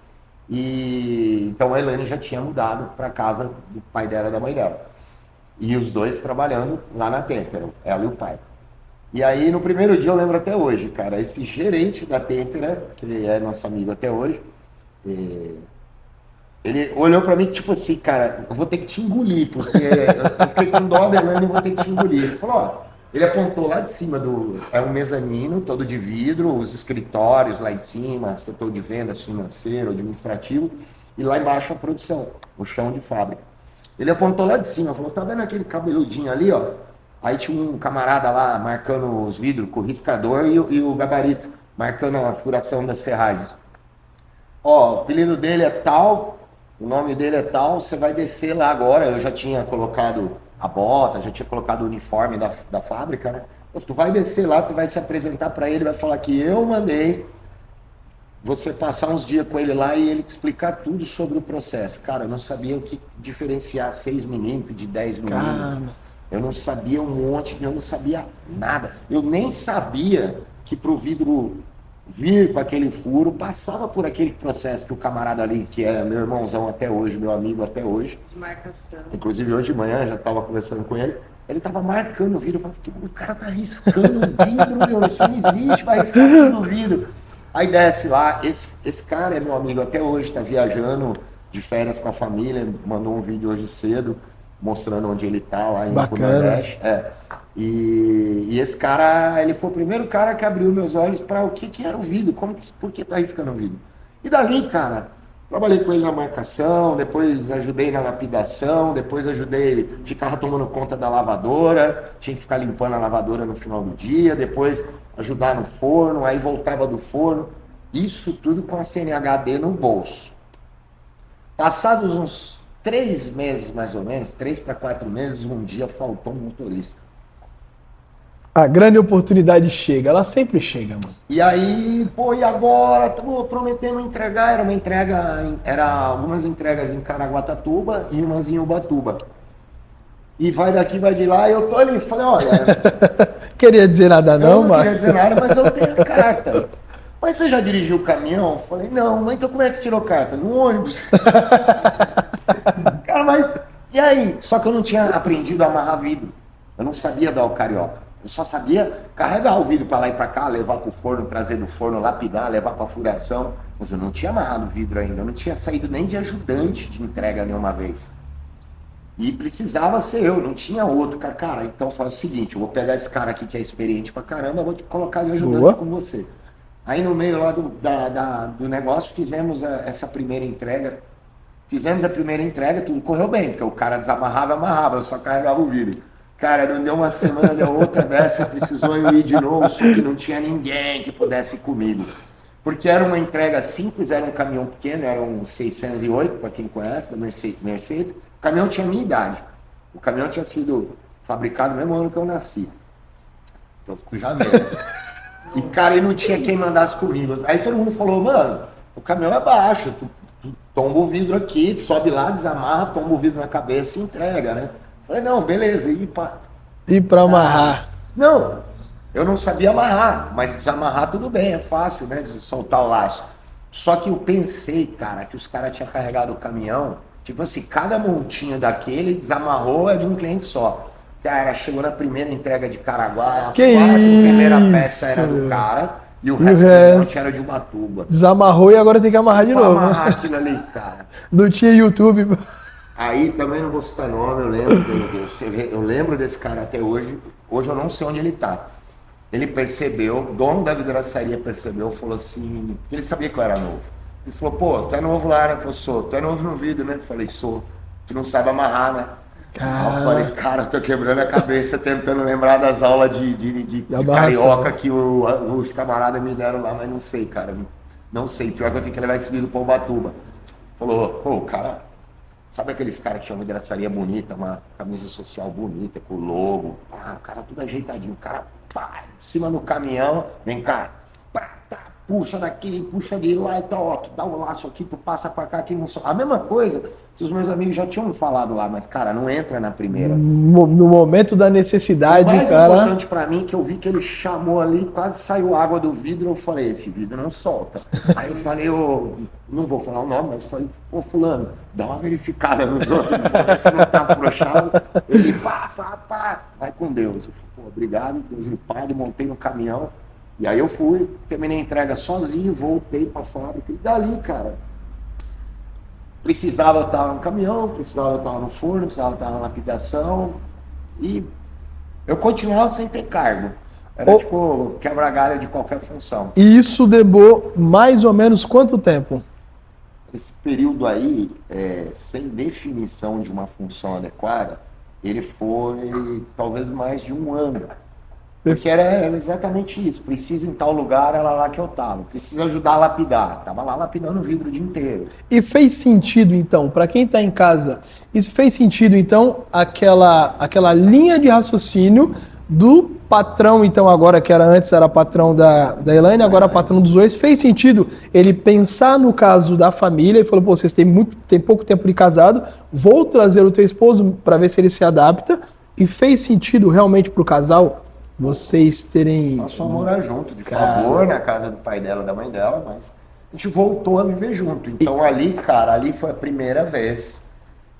[SPEAKER 3] E então a Elaine já tinha mudado para casa do pai dela e da mãe dela. E os dois trabalhando lá na Tempera, ela e o pai. E aí, no primeiro dia, eu lembro até hoje, cara, esse gerente da Tempera, que é nosso amigo até hoje, ele olhou pra mim, tipo assim, cara, eu vou ter que te engolir, porque eu fiquei com dó da Elaine e vou ter que te engolir. Ele falou, ele apontou lá de cima um mezanino, todo de vidro, os escritórios lá em cima, setor de vendas financeiro, administrativo, e lá embaixo a produção, o chão de fábrica. Ele apontou lá de cima, falou, tá vendo aquele cabeludinho ali, ó? Aí tinha um camarada lá marcando os vidros com o riscador e o gabarito, marcando a furação das serragens. Ó, o apelido dele é tal, o nome dele é tal, você vai descer lá agora. Eu já tinha colocado a bota, já tinha colocado o uniforme da fábrica, né? Tu vai descer lá, tu vai se apresentar para ele, vai falar que eu mandei você passar uns dias com ele lá e ele te explicar tudo sobre o processo. Cara, eu não sabia o que diferenciar 6 milímetros de 10 milímetros.
[SPEAKER 1] Caramba.
[SPEAKER 3] Eu não sabia um monte, eu não sabia nada. Eu nem sabia que para o vidro vir com aquele furo, passava por aquele processo que o camarada ali, que é meu irmãozão até hoje, meu amigo até hoje.
[SPEAKER 4] Marcação.
[SPEAKER 3] Inclusive hoje de manhã, já estava conversando com ele. Ele estava marcando o vidro. Eu falei, o cara tá riscando o vidro, meu, isso não existe, vai riscar tudo o vidro. Aí desce lá, esse cara é meu amigo até hoje, está viajando de férias com a família, mandou um vídeo hoje cedo, mostrando onde ele tá lá em Nordeste. E esse cara, ele foi o primeiro cara que abriu meus olhos para o que era o vidro, por que tá riscando o vidro. E dali, cara, trabalhei com ele na marcação, depois ajudei na lapidação, depois ficava tomando conta da lavadora, tinha que ficar limpando a lavadora no final do dia, depois ajudar no forno, aí voltava do forno, isso tudo com a CNHD no bolso. Passados uns 3 meses mais ou menos, 3 para 4 meses, um dia faltou um motorista.
[SPEAKER 1] A grande oportunidade chega, ela sempre chega, mano.
[SPEAKER 3] E aí, pô, e agora? Estamos prometendo entregar, era algumas entregas em Caraguatatuba e umas em Ubatuba. E vai daqui, vai de lá, e eu tô ali, falei, olha...
[SPEAKER 1] Queria dizer nada não,
[SPEAKER 3] não
[SPEAKER 1] mas...
[SPEAKER 3] queria dizer nada, mas eu tenho a carta. Mas você já dirigiu o caminhão? Eu falei, não, mas então como é que você tirou carta? No ônibus. Cara, mas... E aí? Só que eu não tinha aprendido a amarrar vidro. Eu não sabia dar o carioca. Eu só sabia carregar o vidro para lá e para cá, levar para o forno, trazer do forno, lapidar, levar para furação. Mas eu não tinha amarrado o vidro ainda. Eu não tinha saído nem de ajudante de entrega nenhuma vez. E precisava ser eu, não tinha outro. Cara, então faz o seguinte, eu vou pegar esse cara aqui que é experiente pra caramba, vou te colocar de ajudante com você. Aí no meio lá do negócio fizemos essa primeira entrega. Fizemos a primeira entrega, tudo correu bem, porque o cara desamarrava e amarrava, eu só carregava o vidro. Cara, não deu uma semana, deu outra dessa, precisou eu ir de novo, só que não tinha ninguém que pudesse ir comigo. Porque era uma entrega simples, era um caminhão pequeno, era um 608, para quem conhece, da Mercedes. O caminhão tinha a minha idade. O caminhão tinha sido fabricado no mesmo ano que eu nasci. Então, tu já vê. E, cara, e não tinha quem mandasse comigo. Aí todo mundo falou, mano, o caminhão é baixo, tu tomba o vidro aqui, sobe lá, desamarra, tomba o vidro na cabeça e entrega, né? Falei, não, beleza.
[SPEAKER 1] E pra amarrar?
[SPEAKER 3] Não, eu não sabia amarrar, mas desamarrar tudo bem, é fácil, né? De soltar o laço. Só que eu pensei, cara, que os caras tinham carregado o caminhão, tipo assim, cada montinho daquele desamarrou é de um cliente só. Cara, chegou na primeira entrega de Caraguá, as primeira peça era do cara e o resto do monte era de Ubatuba.
[SPEAKER 1] Desamarrou e agora tem que amarrar de novo.
[SPEAKER 3] Amarrar aquilo ali, cara.
[SPEAKER 1] Não tinha YouTube.
[SPEAKER 3] Aí também não vou citar nome, eu lembro desse cara até hoje. Hoje eu não sei onde ele tá. Ele percebeu, o dono da vidraçaria percebeu, falou assim, ele sabia que eu era novo. Ele falou, pô, tu é novo lá, né? Eu falei, sou. Tu é novo no vidro, né? Eu falei, sou. Tu não sabe amarrar, né? Eu falei, cara, eu tô quebrando a cabeça tentando lembrar das aulas de carioca que os camaradas me deram lá, mas não sei, cara. Não sei, pior que eu tenho que levar esse vidro pra Ubatuba. Falou, pô, o cara... Sabe aqueles caras que tinham uma vidraçaria bonita, uma camisa social bonita, com o logo? O cara tudo ajeitadinho, o cara, pá, em cima do caminhão, vem cá, puxa daqui, puxa de lá e tal, ó, tu dá o laço aqui, tu passa pra cá, aqui não só. A mesma coisa que os meus amigos já tinham me falado lá, mas, cara, não entra na primeira.
[SPEAKER 1] No momento da necessidade,
[SPEAKER 3] o mais
[SPEAKER 1] cara...
[SPEAKER 3] importante pra mim, que eu vi que ele chamou ali, quase saiu água do vidro, eu falei, esse vidro não solta. Aí eu falei, não vou falar o nome, mas falei, ô fulano, dá uma verificada nos outros, se não tá afrouxado. Ele, pá, vai com Deus. Eu falei, pô, obrigado, Deus me pague, montei no caminhão. E aí eu fui, terminei a entrega sozinho, voltei pra fábrica. E dali, cara, precisava eu estar no caminhão, precisava eu estar no forno, precisava eu estar na lapidação. E eu continuava sem ter cargo. Era tipo quebra-galho de qualquer função.
[SPEAKER 1] E isso demorou mais ou menos quanto tempo?
[SPEAKER 3] Esse período aí, sem definição de uma função adequada, ele foi talvez mais de um ano. Porque era exatamente isso. Precisa em tal lugar, era lá que eu tava. Precisa ajudar a lapidar. Tava lá lapidando o vidro o dia inteiro.
[SPEAKER 1] E fez sentido, então, para quem está em casa, isso fez sentido, então, aquela linha de raciocínio do patrão, então, agora que era antes era patrão da Elaine, agora patrão dos dois, fez sentido ele pensar no caso da família e falou, pô, vocês têm pouco tempo de casado, vou trazer o teu esposo para ver se ele se adapta, e fez sentido realmente para o casal vocês terem...
[SPEAKER 3] Passou a morar junto, de favor, na casa do pai dela, da mãe dela, mas a gente voltou a viver junto. Então ali, cara, ali foi a primeira vez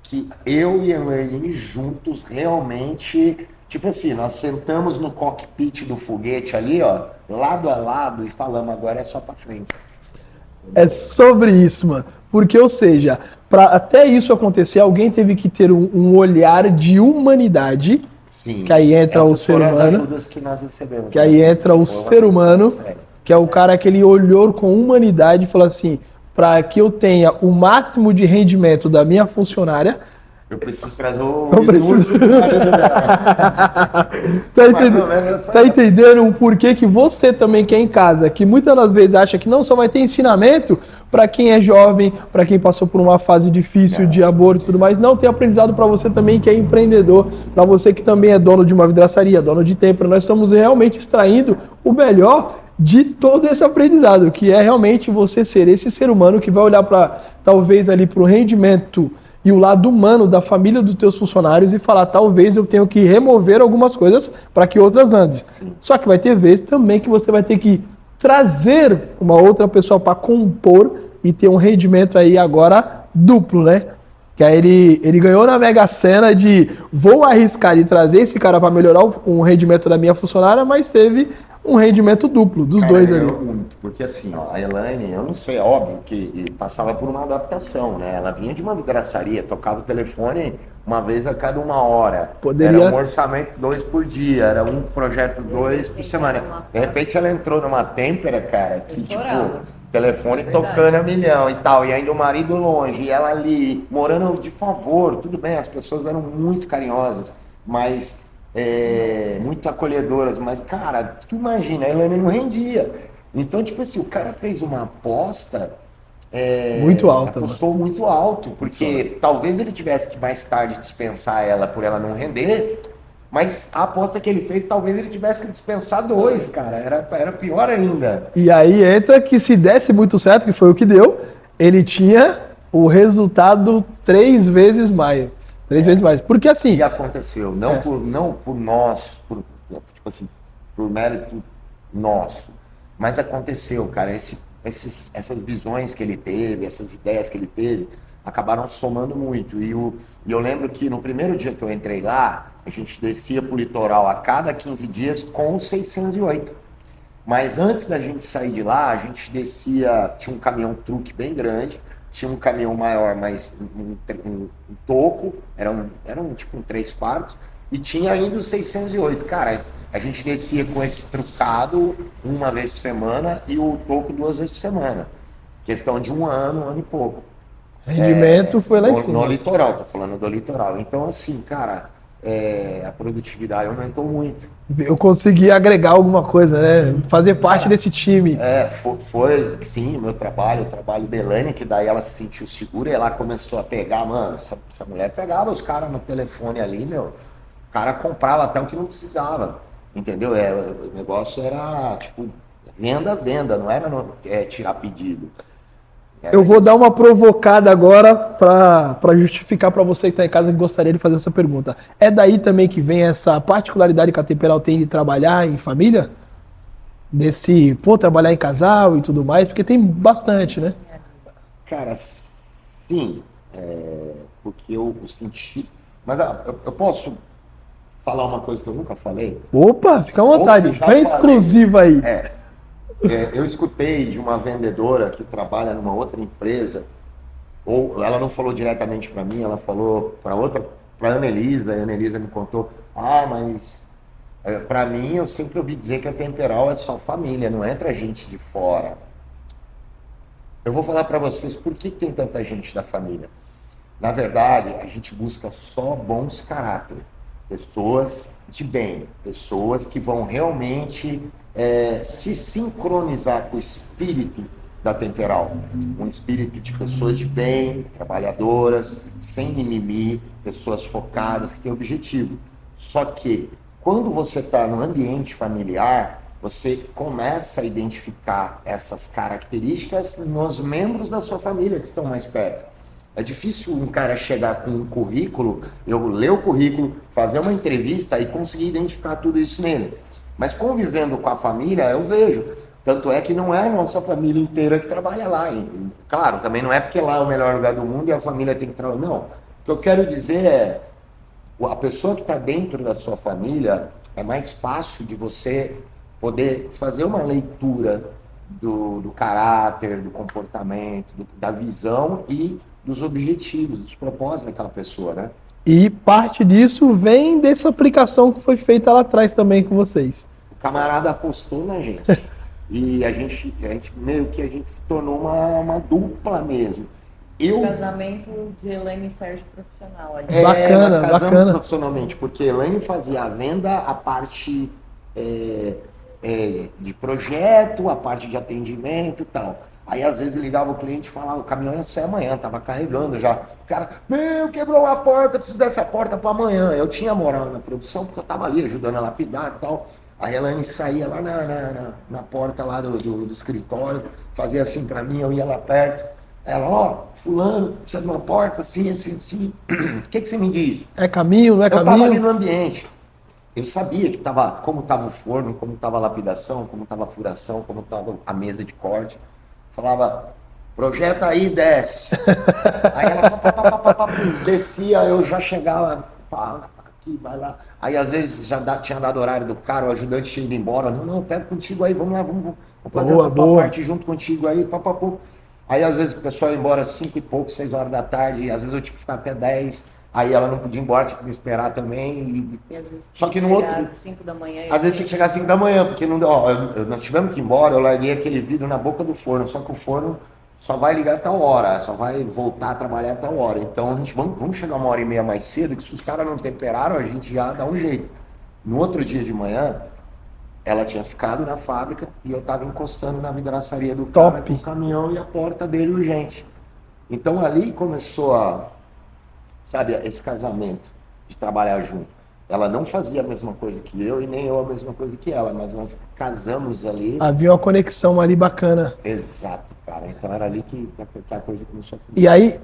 [SPEAKER 3] que eu e a Elaine juntos realmente, tipo assim, nós sentamos no cockpit do foguete ali, ó, lado a lado, e falamos, agora é só pra frente.
[SPEAKER 1] É sobre isso, mano. Porque, ou seja, para até isso acontecer, alguém teve que ter um olhar de humanidade.
[SPEAKER 3] Sim.
[SPEAKER 1] Que aí entra o ser humano.
[SPEAKER 3] As ajudas que nós recebemos.
[SPEAKER 1] Que aí entra o ser humano, que é o cara que ele olhou com humanidade e falou assim: para que eu tenha o máximo de rendimento da minha funcionária,
[SPEAKER 3] eu preciso trazer o
[SPEAKER 1] preciso... Tá entendendo o porquê que você também quer em casa, que muitas das vezes acha que não só vai ter ensinamento para quem é jovem, para quem passou por uma fase difícil de aborto e tudo mais, não, tem aprendizado para você também que é empreendedor, para você que também é dono de uma vidraçaria, dono de templo. Nós estamos realmente extraindo o melhor de todo esse aprendizado, que é realmente você ser esse ser humano que vai olhar para, talvez ali para o rendimento e o lado humano da família dos teus funcionários e falar, talvez eu tenha que remover algumas coisas para que outras andem. Sim. Só que vai ter vezes também que você vai ter que trazer uma outra pessoa para compor e ter um rendimento aí agora duplo, né? Que aí ele ganhou na Mega Sena de vou arriscar de trazer esse cara para melhorar o rendimento da minha funcionária, mas teve um rendimento duplo dos dois ali.
[SPEAKER 3] Muito, porque assim, ó, a Elaine, eu não sei, óbvio que passava por uma adaptação, né? Ela vinha de uma vidraçaria, tocava o telefone uma vez a cada uma hora. Era um orçamento 2 por dia, era um projeto 2 por semana. De repente ela entrou numa têmpera, cara, que tipo, telefone tocando a milhão e tal, e ainda o marido longe, e ela ali, morando de favor, tudo bem, as pessoas eram muito carinhosas, mas... muito acolhedoras, mas cara, tu imagina, ela não rendia. Então, tipo assim, o cara fez uma aposta
[SPEAKER 1] muito alta,
[SPEAKER 3] apostou muito alto, porque talvez ele tivesse que mais tarde dispensar ela por ela não render, mas a aposta que ele fez, talvez ele tivesse que dispensar 2, cara, era pior ainda.
[SPEAKER 1] E aí entra que se desse muito certo, que foi o que deu, ele tinha o resultado 3 vezes mais. 3 vezes mais. Porque assim...
[SPEAKER 3] E aconteceu. Não por nós, tipo assim, por mérito nosso. Mas aconteceu, cara. Essas visões que ele teve, essas ideias que ele teve, acabaram somando muito. E eu lembro que no primeiro dia que eu entrei lá, a gente descia pro litoral a cada 15 dias com o 608. Mas antes da gente sair de lá, a gente descia, tinha um caminhão truque bem grande, tinha um caminhão maior, mas um toco, era um tipo um 3/4, e tinha ainda o 608. Cara, a gente descia com esse trucado uma vez por semana e o toco 2 vezes por semana. Questão de um ano e pouco.
[SPEAKER 1] Rendimento foi lá em cima.
[SPEAKER 3] No litoral, tô falando do litoral. Então, assim, cara, a produtividade aumentou muito.
[SPEAKER 1] Eu consegui agregar alguma coisa, né? Fazer parte desse time.
[SPEAKER 3] Foi sim, o trabalho da Elaine, que daí ela se sentiu segura e ela começou a pegar, mano, essa mulher pegava os caras no telefone ali, meu, o cara comprava até o que não precisava, entendeu? O negócio era, tipo, venda, não era tirar pedido.
[SPEAKER 1] Eu vou dar uma provocada agora para justificar para você que está em casa que gostaria de fazer essa pergunta. É daí também que vem essa particularidade que a Temperal tem de trabalhar em família? Trabalhar em casal e tudo mais? Porque tem bastante, né?
[SPEAKER 3] Cara, sim. Porque eu senti... Mas eu posso falar uma coisa que eu nunca falei?
[SPEAKER 1] Opa, fica à vontade. Foi exclusiva aí.
[SPEAKER 3] Eu escutei de uma vendedora que trabalha numa outra empresa, ou ela não falou diretamente para mim, ela falou para a Anelisa, e a Anelisa me contou, mas para mim eu sempre ouvi dizer que a Temperal é só família, não entra gente de fora. Eu vou falar para vocês por que tem tanta gente da família. Na verdade, a gente busca só bons caráteres, pessoas de bem, pessoas que vão realmente se sincronizar com o espírito da Temperal, um espírito de pessoas de bem, trabalhadoras, sem mimimi, pessoas focadas, que têm objetivo. Só que, quando você está no ambiente familiar, você começa a identificar essas características nos membros da sua família que estão mais perto. É difícil um cara chegar com um currículo, eu ler o currículo, fazer uma entrevista e conseguir identificar tudo isso nele. Mas convivendo com a família, eu vejo. Tanto é que não é a nossa família inteira que trabalha lá. E, claro, também não é porque lá é o melhor lugar do mundo e a família tem que trabalhar. Não. O que eu quero dizer é, a pessoa que está dentro da sua família, é mais fácil de você poder fazer uma leitura do caráter, do comportamento, da visão e dos objetivos, dos propósitos daquela pessoa, né?
[SPEAKER 1] E parte disso vem dessa aplicação que foi feita lá atrás também com vocês.
[SPEAKER 3] O camarada apostou na gente. E a gente meio que a gente se tornou uma dupla mesmo.
[SPEAKER 4] Casamento de Elaine e Sérgio profissional ali.
[SPEAKER 1] Bacana,
[SPEAKER 3] nós casamos
[SPEAKER 1] bacana.
[SPEAKER 3] profissionalmente, porque Elaine fazia a venda, a parte de projeto, a parte de atendimento e tal. Aí às vezes ligava o cliente e falava, o caminhão ia sair amanhã, tava carregando já. O cara, quebrou a porta, preciso dessa porta para amanhã. Eu tinha moral na produção, porque eu tava ali ajudando a lapidar e tal. A Elaine saía lá na porta lá do escritório, fazia assim para mim, eu ia lá perto. Ela, fulano, precisa de uma porta, assim, assim, assim. O que você me diz?
[SPEAKER 1] É caminho, não é
[SPEAKER 3] Eu tava ali
[SPEAKER 1] caminho?
[SPEAKER 3] no ambiente. Eu sabia que como estava o forno, como estava a lapidação, como estava a furação, como estava a mesa de corte. Falava, projeta aí, desce. Aí ela descia, eu já chegava, aqui, vai lá. Aí às vezes já tinha dado horário do cara, o ajudante tinha ido embora. Não, pega contigo aí, vamos lá, vamos fazer essa tua parte junto contigo aí, papapô. Aí às vezes o pessoal ia embora 5 e pouco, 6 horas da tarde, às vezes eu tinha que ficar até 10. Aí ela não podia ir embora, tinha que me esperar também.
[SPEAKER 4] E às vezes
[SPEAKER 3] Só que no outro.
[SPEAKER 4] 5 da manhã.
[SPEAKER 3] Às vezes tinha que chegar às 5 da manhã, porque não, nós tivemos que ir embora, eu larguei aquele vidro na boca do forno, só que o forno só vai ligar a tal hora, só vai voltar a trabalhar a tal hora. Então a gente vamos chegar 1h30 mais cedo, que se os caras não temperaram, a gente já dá um jeito. No outro dia de manhã, ela tinha ficado na fábrica e eu estava encostando na vidraçaria do cara com o caminhão e a porta dele urgente. Então ali começou sabe, esse casamento de trabalhar junto. Ela não fazia a mesma coisa que eu e nem eu a mesma coisa que ela, mas nós casamos ali.
[SPEAKER 1] Havia uma conexão ali bacana.
[SPEAKER 3] Exato, cara. Então era ali que a coisa começou a funcionar.
[SPEAKER 1] E aí,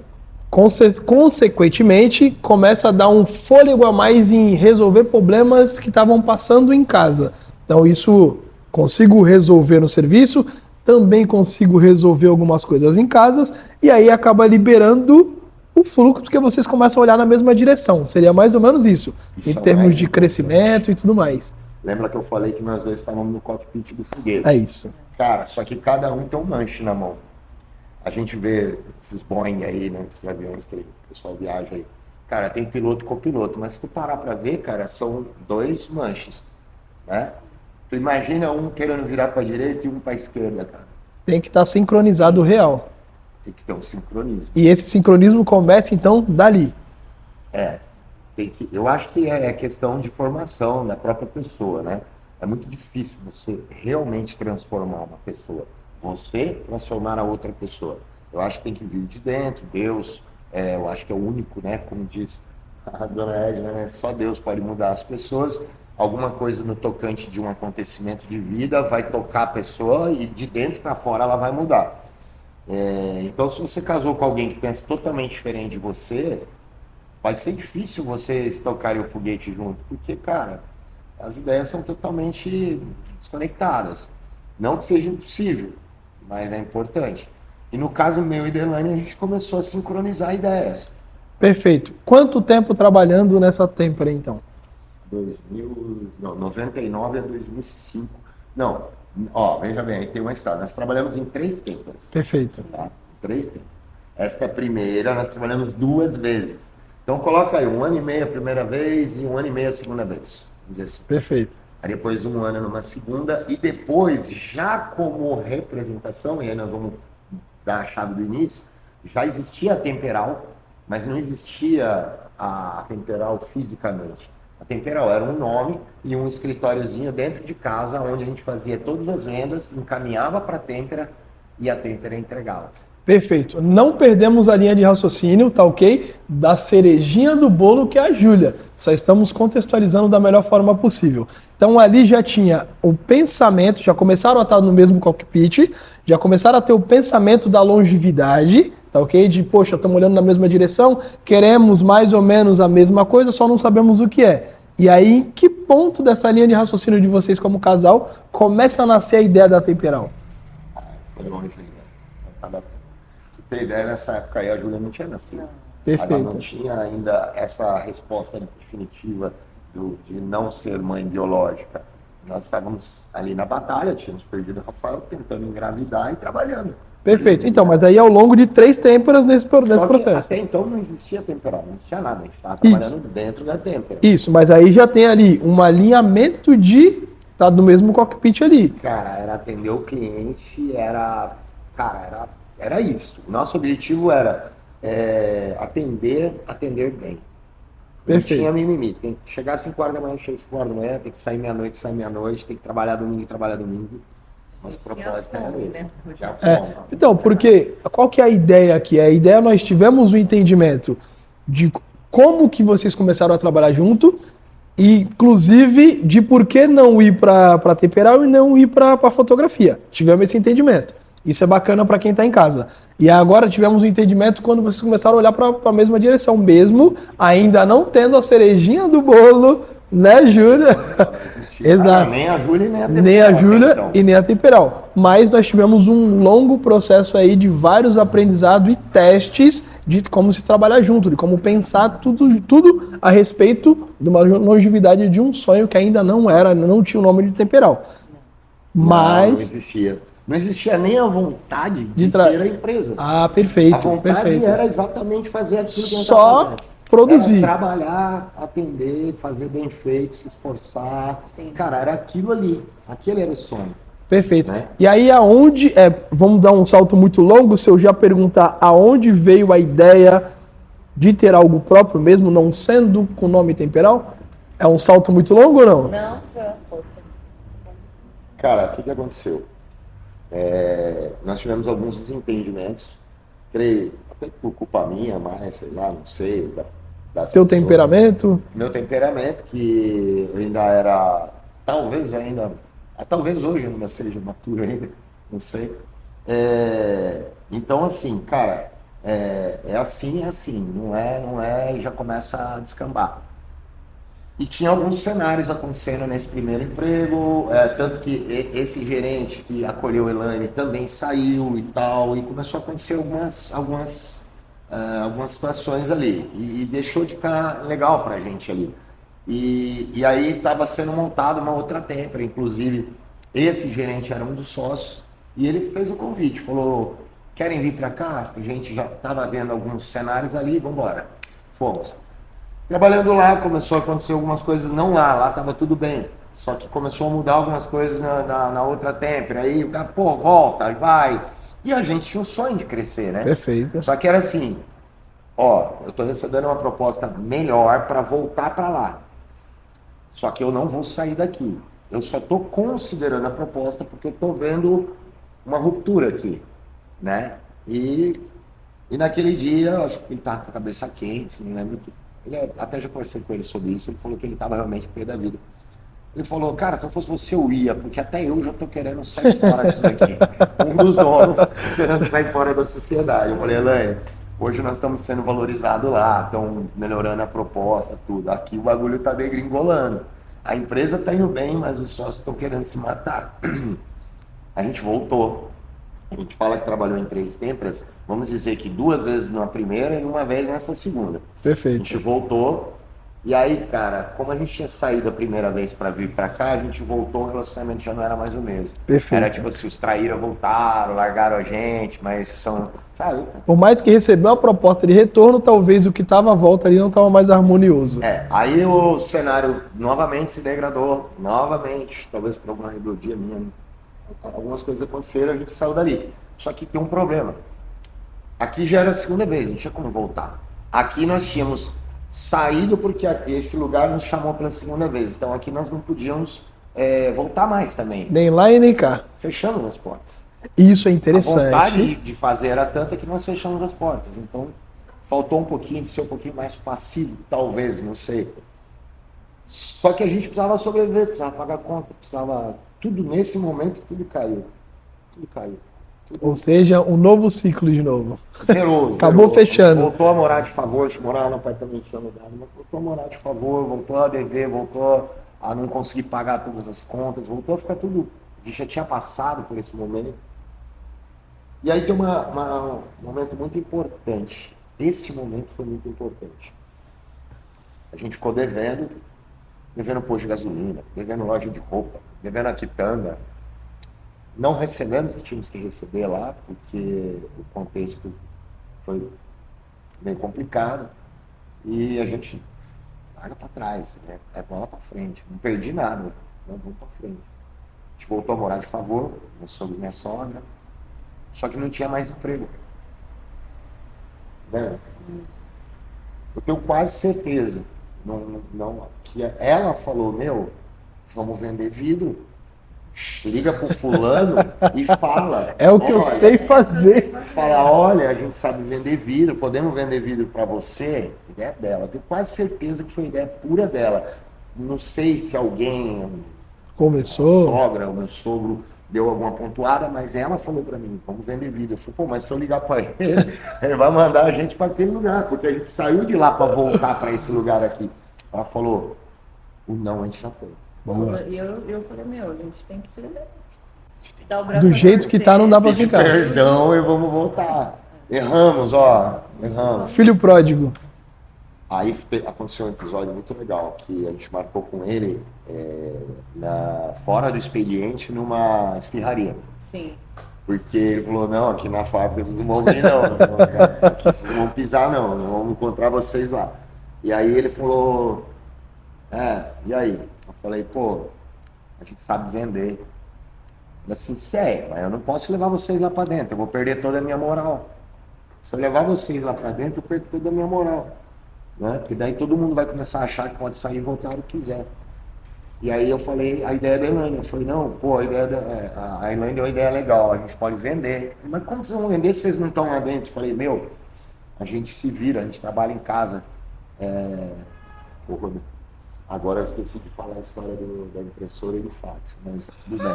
[SPEAKER 1] consequentemente, começa a dar um fôlego a mais em resolver problemas que estavam passando em casa. Então isso consigo resolver no serviço, também consigo resolver algumas coisas em casas, e aí acaba liberando o fluxo, porque vocês começam a olhar na mesma direção. Seria mais ou menos isso em termos de crescimento e tudo mais.
[SPEAKER 3] Lembra que eu falei que nós dois estávamos no cockpit do foguete?
[SPEAKER 1] É isso.
[SPEAKER 3] Cara, só que cada um tem um manche na mão. A gente vê esses Boeing aí, né, esses aviões que o pessoal viaja aí. Cara, tem piloto e copiloto, mas se tu parar pra ver, cara, são 2 manches, né? Tu imagina um querendo virar pra direita e um pra esquerda, cara.
[SPEAKER 1] Tem que estar sincronizado real.
[SPEAKER 3] Tem que ter um sincronismo.
[SPEAKER 1] E esse sincronismo começa, então, dali.
[SPEAKER 3] Eu acho que é questão de formação da própria pessoa, né? É muito difícil você realmente transformar uma pessoa. Você transformar a outra pessoa. Eu acho que tem que vir de dentro. Deus, eu acho que é o único, né? Como diz a dona Edna, né? Só Deus pode mudar as pessoas. Alguma coisa no tocante de um acontecimento de vida vai tocar a pessoa e de dentro para fora ela vai mudar. Então, se você casou com alguém que pensa totalmente diferente de você, vai ser difícil vocês tocarem o foguete junto, porque, cara, as ideias são totalmente desconectadas. Não que seja impossível, mas é importante. E no caso meu e da Elaine, a gente começou a sincronizar ideias.
[SPEAKER 1] Perfeito. Quanto tempo trabalhando nessa Tempera, então?
[SPEAKER 3] 99 a 2005. Não, veja bem, aí tem uma história. Nós trabalhamos em 3 Temperas.
[SPEAKER 1] Perfeito.
[SPEAKER 3] Tá? 3 Temperas. Esta primeira, nós trabalhamos 2 vezes. Então coloca aí 1 ano e meio a primeira vez e 1 ano e meio a segunda vez. Vamos dizer assim.
[SPEAKER 1] Perfeito.
[SPEAKER 3] Aí depois 1 ano numa segunda e depois, já como representação, e aí nós vamos dar a chave do início, já existia a Temperal, mas não existia a Temperal fisicamente. A Temperal era um nome e um escritóriozinho dentro de casa, onde a gente fazia todas as vendas, encaminhava para a Tempera e a Tempera entregava.
[SPEAKER 1] Perfeito. Não perdemos a linha de raciocínio, tá ok? Da cerejinha do bolo que é a Júlia. Só estamos contextualizando da melhor forma possível. Então ali já tinha o pensamento, já começaram a estar no mesmo cockpit, já começaram a ter o pensamento da longevidade, tá ok? De, poxa, estamos olhando na mesma direção, queremos mais ou menos a mesma coisa, só não sabemos o que é. E aí, em que ponto dessa linha de raciocínio de vocês como casal começa a nascer a ideia da Temperal?
[SPEAKER 3] Foi longe ainda. Pra você ter ideia, nessa época aí a Júlia não tinha nascido.
[SPEAKER 1] Perfeito.
[SPEAKER 3] Ela não tinha ainda essa resposta definitiva de não ser mãe biológica. Nós estávamos ali na batalha, tínhamos perdido o Rafael, tentando engravidar e trabalhando.
[SPEAKER 1] Perfeito. Então, mas aí ao longo de 3 têmperas nesse
[SPEAKER 3] Só que
[SPEAKER 1] processo.
[SPEAKER 3] até então não existia Temperal, não existia nada. A gente estava trabalhando dentro da Tempera.
[SPEAKER 1] Isso, mas aí já tem ali um alinhamento de tá do mesmo cockpit ali.
[SPEAKER 3] Cara, era atender o cliente, era isso. O nosso objetivo era atender bem. Não
[SPEAKER 1] Perfeito.
[SPEAKER 3] tinha mimimi. Tem que chegar às 5 horas da manhã, chega às 5 horas da manhã, tem que sair meia-noite, tem que trabalhar domingo. Nosso propósito era
[SPEAKER 4] fome,
[SPEAKER 3] esse.
[SPEAKER 4] né?
[SPEAKER 3] Tinha
[SPEAKER 1] É,
[SPEAKER 3] fome.
[SPEAKER 1] então, porque qual que é a ideia aqui? A ideia nós tivemos o entendimento de como que vocês começaram a trabalhar junto, e inclusive de por que não ir para Temperal e não ir para fotografia. Tivemos esse entendimento. Isso é bacana para quem está em casa. E agora tivemos o entendimento quando vocês começaram a olhar para a mesma direção, mesmo ainda não tendo a cerejinha do bolo, né, Júlia? Exato.
[SPEAKER 3] Nem a Júlia e nem a Temperal.
[SPEAKER 1] Nem a Júlia
[SPEAKER 3] então.
[SPEAKER 1] e nem a Temperal. Mas nós tivemos um longo processo aí de vários aprendizados e testes de como se trabalhar junto, de como pensar tudo a respeito de uma longevidade de um sonho que ainda não tinha o nome de Temperal.
[SPEAKER 3] Não
[SPEAKER 1] Mas...
[SPEAKER 3] existia. Não existia nem a vontade de
[SPEAKER 1] tra-
[SPEAKER 3] ter a empresa.
[SPEAKER 1] Ah, perfeito,
[SPEAKER 3] A vontade
[SPEAKER 1] perfeito.
[SPEAKER 3] era exatamente fazer aquilo que a gente
[SPEAKER 1] Só
[SPEAKER 3] tava fazendo.
[SPEAKER 1] produzir.
[SPEAKER 3] Era trabalhar, atender, fazer bem feito, se esforçar.
[SPEAKER 4] Sim.
[SPEAKER 3] Cara, era aquilo ali. Aquele era o sonho.
[SPEAKER 1] Perfeito.
[SPEAKER 3] Né?
[SPEAKER 1] E aí aonde, vamos dar um salto muito longo, se eu já perguntar aonde veio a ideia de ter algo próprio mesmo, não sendo com o nome Temperal? É um salto muito longo ou não?
[SPEAKER 4] Não, já.
[SPEAKER 3] Cara, o que aconteceu? Nós tivemos alguns desentendimentos, creio, até por culpa minha, mas sei lá, não sei, das
[SPEAKER 1] Seu
[SPEAKER 3] pessoas.
[SPEAKER 1] temperamento?
[SPEAKER 3] Meu temperamento, que eu ainda era, talvez hoje eu ainda seja maturo ainda, não sei. Então, assim, cara, é assim, não é, já começa a descambar. E tinha alguns cenários acontecendo nesse primeiro emprego, tanto que esse gerente que acolheu a Elaine também saiu e tal, e começou a acontecer algumas situações ali, e deixou de ficar legal pra gente ali. E aí estava sendo montada uma outra Tempera, inclusive esse gerente era um dos sócios, e ele fez o convite, falou, querem vir para cá? A gente já estava vendo alguns cenários ali, vamos embora. Fomos. Trabalhando lá, começou a acontecer algumas coisas, não lá estava tudo bem, só que começou a mudar algumas coisas na outra Tempera, aí o cara, pô, volta, vai. E a gente tinha um sonho de crescer, né?
[SPEAKER 1] Perfeito.
[SPEAKER 3] Só que era assim, ó, eu tô recebendo uma proposta melhor para voltar para lá. Só que eu não vou sair daqui. Eu só tô considerando a proposta porque eu tô vendo uma ruptura aqui, né? E naquele dia, eu acho que ele tava com a cabeça quente, não lembro que. Até já conversei com ele sobre isso, ele falou que ele tava realmente pé da vida. Ele falou, cara, se eu fosse você eu ia, porque até eu já tô querendo sair fora disso daqui. Um dos donos querendo sair fora da sociedade. Eu falei, Elaine, hoje nós estamos sendo valorizados lá, estão melhorando a proposta, tudo. Aqui o bagulho tá degringolando. A empresa tá indo bem, mas os sócios estão querendo se matar. A gente voltou. A gente fala que trabalhou em 3 Temperas, vamos dizer que 2 vezes na primeira e 1 vez nessa segunda. A
[SPEAKER 1] Perfeito.
[SPEAKER 3] gente voltou, e aí, cara, como a gente tinha saído a primeira vez para vir para cá, a gente voltou, o relacionamento já não era mais o mesmo.
[SPEAKER 1] Perfeito.
[SPEAKER 3] Era tipo assim, os traíram, voltaram, largaram a gente, mas são, sabe?
[SPEAKER 1] Por mais que recebeu a proposta de retorno, talvez o que estava à volta ali não estava mais harmonioso.
[SPEAKER 3] Aí o cenário novamente se degradou, novamente, talvez por alguma rebeldia minha, algumas coisas aconteceram, a gente saiu dali. Só que tem um problema. Aqui já era a segunda vez, não tinha como voltar. Aqui nós tínhamos saído porque esse lugar nos chamou pela segunda vez. Então aqui nós não podíamos voltar mais também.
[SPEAKER 1] Nem lá e nem cá.
[SPEAKER 3] Fechamos as portas.
[SPEAKER 1] Isso é
[SPEAKER 3] A
[SPEAKER 1] interessante.
[SPEAKER 3] vontade de fazer era tanta que nós fechamos as portas. Então faltou um pouquinho de ser um pouquinho mais passivo, talvez, não sei. Só que a gente precisava sobreviver, precisava pagar conta, precisava... Tudo nesse momento, tudo caiu. Tudo caiu.
[SPEAKER 1] Ou seja, um novo ciclo de novo.
[SPEAKER 3] Zerou.
[SPEAKER 1] Acabou fechando.
[SPEAKER 3] Voltou a morar de favor, a gente morava no apartamento alugado, mas voltou a morar de favor, voltou a dever, voltou a não conseguir pagar todas as contas, voltou a ficar tudo... A gente já tinha passado por esse momento. E aí tem um momento muito importante. Esse momento foi muito importante. A gente ficou devendo posto de gasolina, devendo loja de roupa, devendo a quitanda. Não recebemos o que tínhamos que receber lá, porque o contexto foi bem complicado. E a gente larga para trás, né? É bola para frente. Não perdi nada, não vamos para frente. A gente voltou a morar de favor, meu sogro e minha sogra. Só que não tinha mais emprego. Né? Eu tenho quase certeza que ela falou, vamos vender vidro. Liga pro fulano e fala.
[SPEAKER 1] É o que eu sei fazer.
[SPEAKER 3] Fala, olha, a gente sabe vender vidro, podemos vender vidro para você. Ideia dela. Eu tenho quase certeza que foi ideia pura dela. Não sei se alguém,
[SPEAKER 1] Começou.
[SPEAKER 3] a sogra, o meu sogro, deu alguma pontuada, mas ela falou para mim, vamos vender vidro. Eu falei, pô, mas se eu ligar para ele vai mandar a gente para aquele lugar, porque a gente saiu de lá para voltar para esse lugar aqui. Ela falou, o não a gente já tem.
[SPEAKER 4] E eu falei, a gente tem que ser dar o braço
[SPEAKER 1] Do
[SPEAKER 4] a
[SPEAKER 1] jeito que tá, não dá pra
[SPEAKER 3] Pedir
[SPEAKER 1] ficar.
[SPEAKER 3] perdão e vamos voltar. Erramos.
[SPEAKER 1] Filho pródigo.
[SPEAKER 3] Aí aconteceu um episódio muito legal, que a gente marcou com ele fora do expediente, numa esfirraria.
[SPEAKER 4] Sim.
[SPEAKER 3] Porque ele falou, não, aqui na fábrica vocês não vão vir não, aqui vocês não vão pisar não vamos encontrar vocês lá. E aí ele falou, e aí? Eu falei, pô, a gente sabe vender. Ele assim, sério, mas eu não posso levar vocês lá pra dentro, eu vou perder toda a minha moral. Se eu levar vocês lá pra dentro, eu perco toda a minha moral. Né? Porque daí todo mundo vai começar a achar que pode sair e voltar o que quiser. E aí eu falei a ideia da Elaine. Eu falei, não, pô, a Elaine deu uma ideia legal, a gente pode vender. Mas como vocês vão vender se vocês não estão lá dentro? Eu falei, a gente se vira, a gente trabalha em casa. Agora eu esqueci de falar a história da impressora e do fax, mas tudo bem.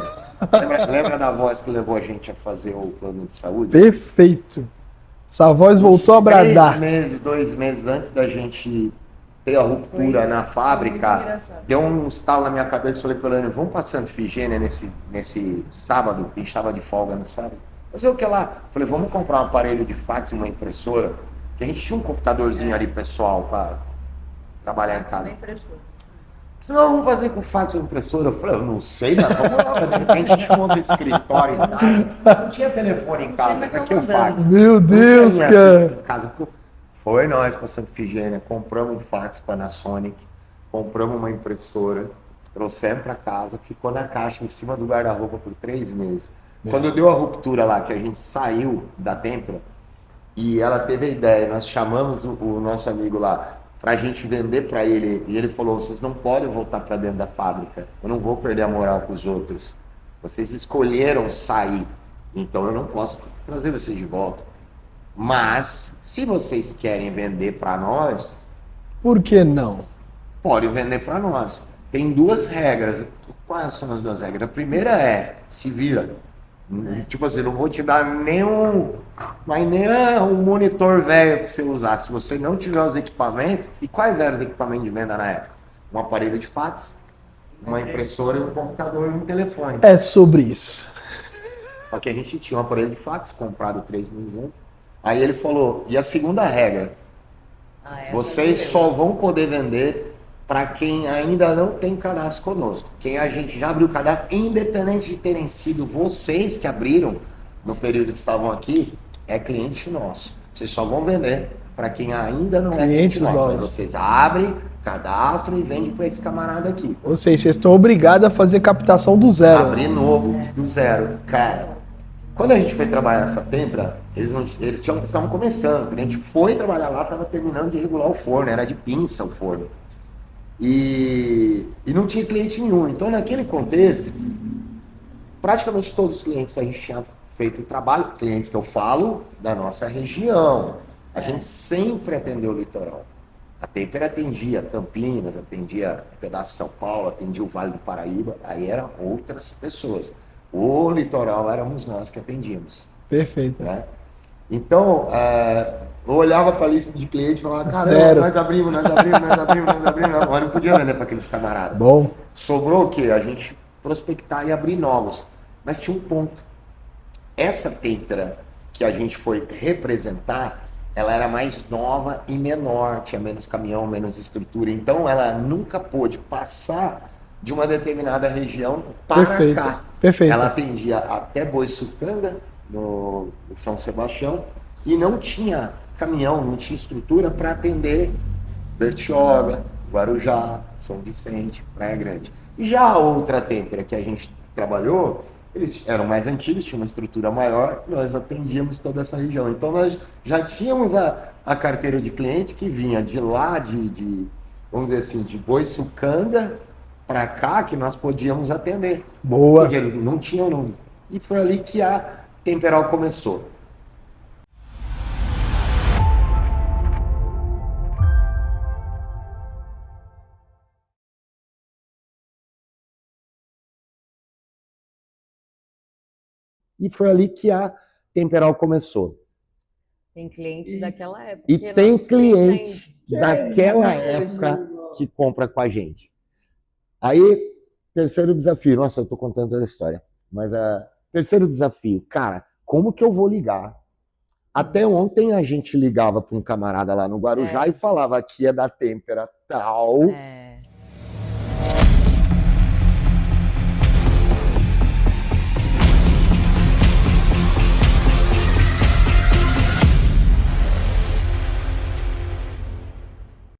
[SPEAKER 3] Lembra da voz que levou a gente a fazer o plano de saúde?
[SPEAKER 1] Perfeito. Essa voz voltou a bradar.
[SPEAKER 3] 2 meses antes da gente ter a ruptura na fábrica, deu um estalo na minha cabeça e falei para ele, vamos para Santa Efigênia nesse sábado, que a gente estava de folga no sábado. Fazer o que lá? Falei, vamos comprar um aparelho de fax e uma impressora, que a gente tinha um computadorzinho ali pessoal para trabalhar em casa. Não, vamos fazer com fax ou impressora. Eu falei, eu não sei, mas vamos lá. De repente a gente monta um escritório em casa. Não tinha telefone em casa, pra que o fax?
[SPEAKER 1] Meu Deus, cara.
[SPEAKER 3] Em casa. Foi nós pra Santa Efigênia, compramos um fax Panasonic, compramos uma impressora, trouxemos pra casa, ficou na caixa em cima do guarda-roupa por 3 meses. Quando deu a ruptura lá, que a gente saiu da Tempra, e ela teve a ideia, nós chamamos o nosso amigo lá, pra gente vender pra ele, e ele falou, vocês não podem voltar pra dentro da fábrica, eu não vou perder a moral com os outros, vocês escolheram sair, então eu não posso trazer vocês de volta, mas se vocês querem vender pra nós,
[SPEAKER 1] por que não?
[SPEAKER 3] Pode vender pra nós. Tem 2 regras. Quais são as 2 regras? A primeira é, se vira. Tipo assim, não vou te dar nem um monitor velho pra você usar. Se você não tiver os equipamentos, e quais eram os equipamentos de venda na época? Um aparelho de fax, uma impressora, um computador e um telefone.
[SPEAKER 1] É sobre isso.
[SPEAKER 3] Só que a gente tinha um aparelho de fax comprado 3 meses antes. Aí ele falou, e a segunda regra? Vocês só vão poder vender para quem ainda não tem cadastro conosco. Quem a gente já abriu cadastro, independente de terem sido vocês que abriram no período que estavam aqui, é cliente nosso. Vocês só vão vender para quem ainda não é cliente nosso. Aí vocês abrem, cadastram e vendem para esse camarada aqui.
[SPEAKER 1] Ou seja, vocês estão obrigados a fazer captação do zero.
[SPEAKER 3] Abrir novo, do zero. Cara, quando a gente foi trabalhar nessa Tempra, Eles estavam começando, o cliente foi trabalhar lá, estava terminando de regular o forno, era de pinça o forno. E não tinha cliente nenhum. Então, naquele contexto, praticamente todos os clientes a gente tinha feito o trabalho, clientes que eu falo da nossa região. A gente sempre atendeu o litoral. A Temper atendia Campinas, atendia um pedaço de São Paulo, atendia o Vale do Paraíba, aí eram outras pessoas. O litoral éramos nós que atendíamos.
[SPEAKER 1] Perfeito.
[SPEAKER 3] Né? Então, eu olhava para a lista de clientes e falava, caramba,
[SPEAKER 1] Zero.
[SPEAKER 3] nós abrimos. Agora não podia vender para aqueles camaradas.
[SPEAKER 1] Bom.
[SPEAKER 3] Sobrou o quê? A gente prospectar e abrir novos. Mas tinha um ponto. Essa Tempera que a gente foi representar, ela era mais nova e menor, tinha menos caminhão, menos estrutura. Então, ela nunca pôde passar de uma determinada região para
[SPEAKER 1] Perfeito.
[SPEAKER 3] cá.
[SPEAKER 1] Perfeito.
[SPEAKER 3] Ela atendia até Boiçucanga, no São Sebastião, e não tinha caminhão, não tinha estrutura para atender Bertioga, Guarujá, São Vicente, Praia Grande. E já a outra Tempera que a gente trabalhou, eles eram mais antigos, tinham uma estrutura maior, nós atendíamos toda essa região. Então nós já tínhamos a carteira de cliente que vinha de lá, vamos dizer assim, de Boiçucanga para cá, que nós podíamos atender.
[SPEAKER 1] Boa.
[SPEAKER 3] Porque eles não tinham número. E foi ali que a Temperal começou. E foi ali que a Temperal começou.
[SPEAKER 4] Tem clientes daquela época.
[SPEAKER 3] E
[SPEAKER 4] que
[SPEAKER 3] tem
[SPEAKER 4] nossos
[SPEAKER 3] cliente
[SPEAKER 4] clientes
[SPEAKER 3] daquela época que compra com a gente. Aí, terceiro desafio. Nossa, eu tô contando toda a história. Mas terceiro desafio. Cara, como que eu vou ligar? Até ontem a gente ligava para um camarada lá no Guarujá e falava que é da Tempera tal.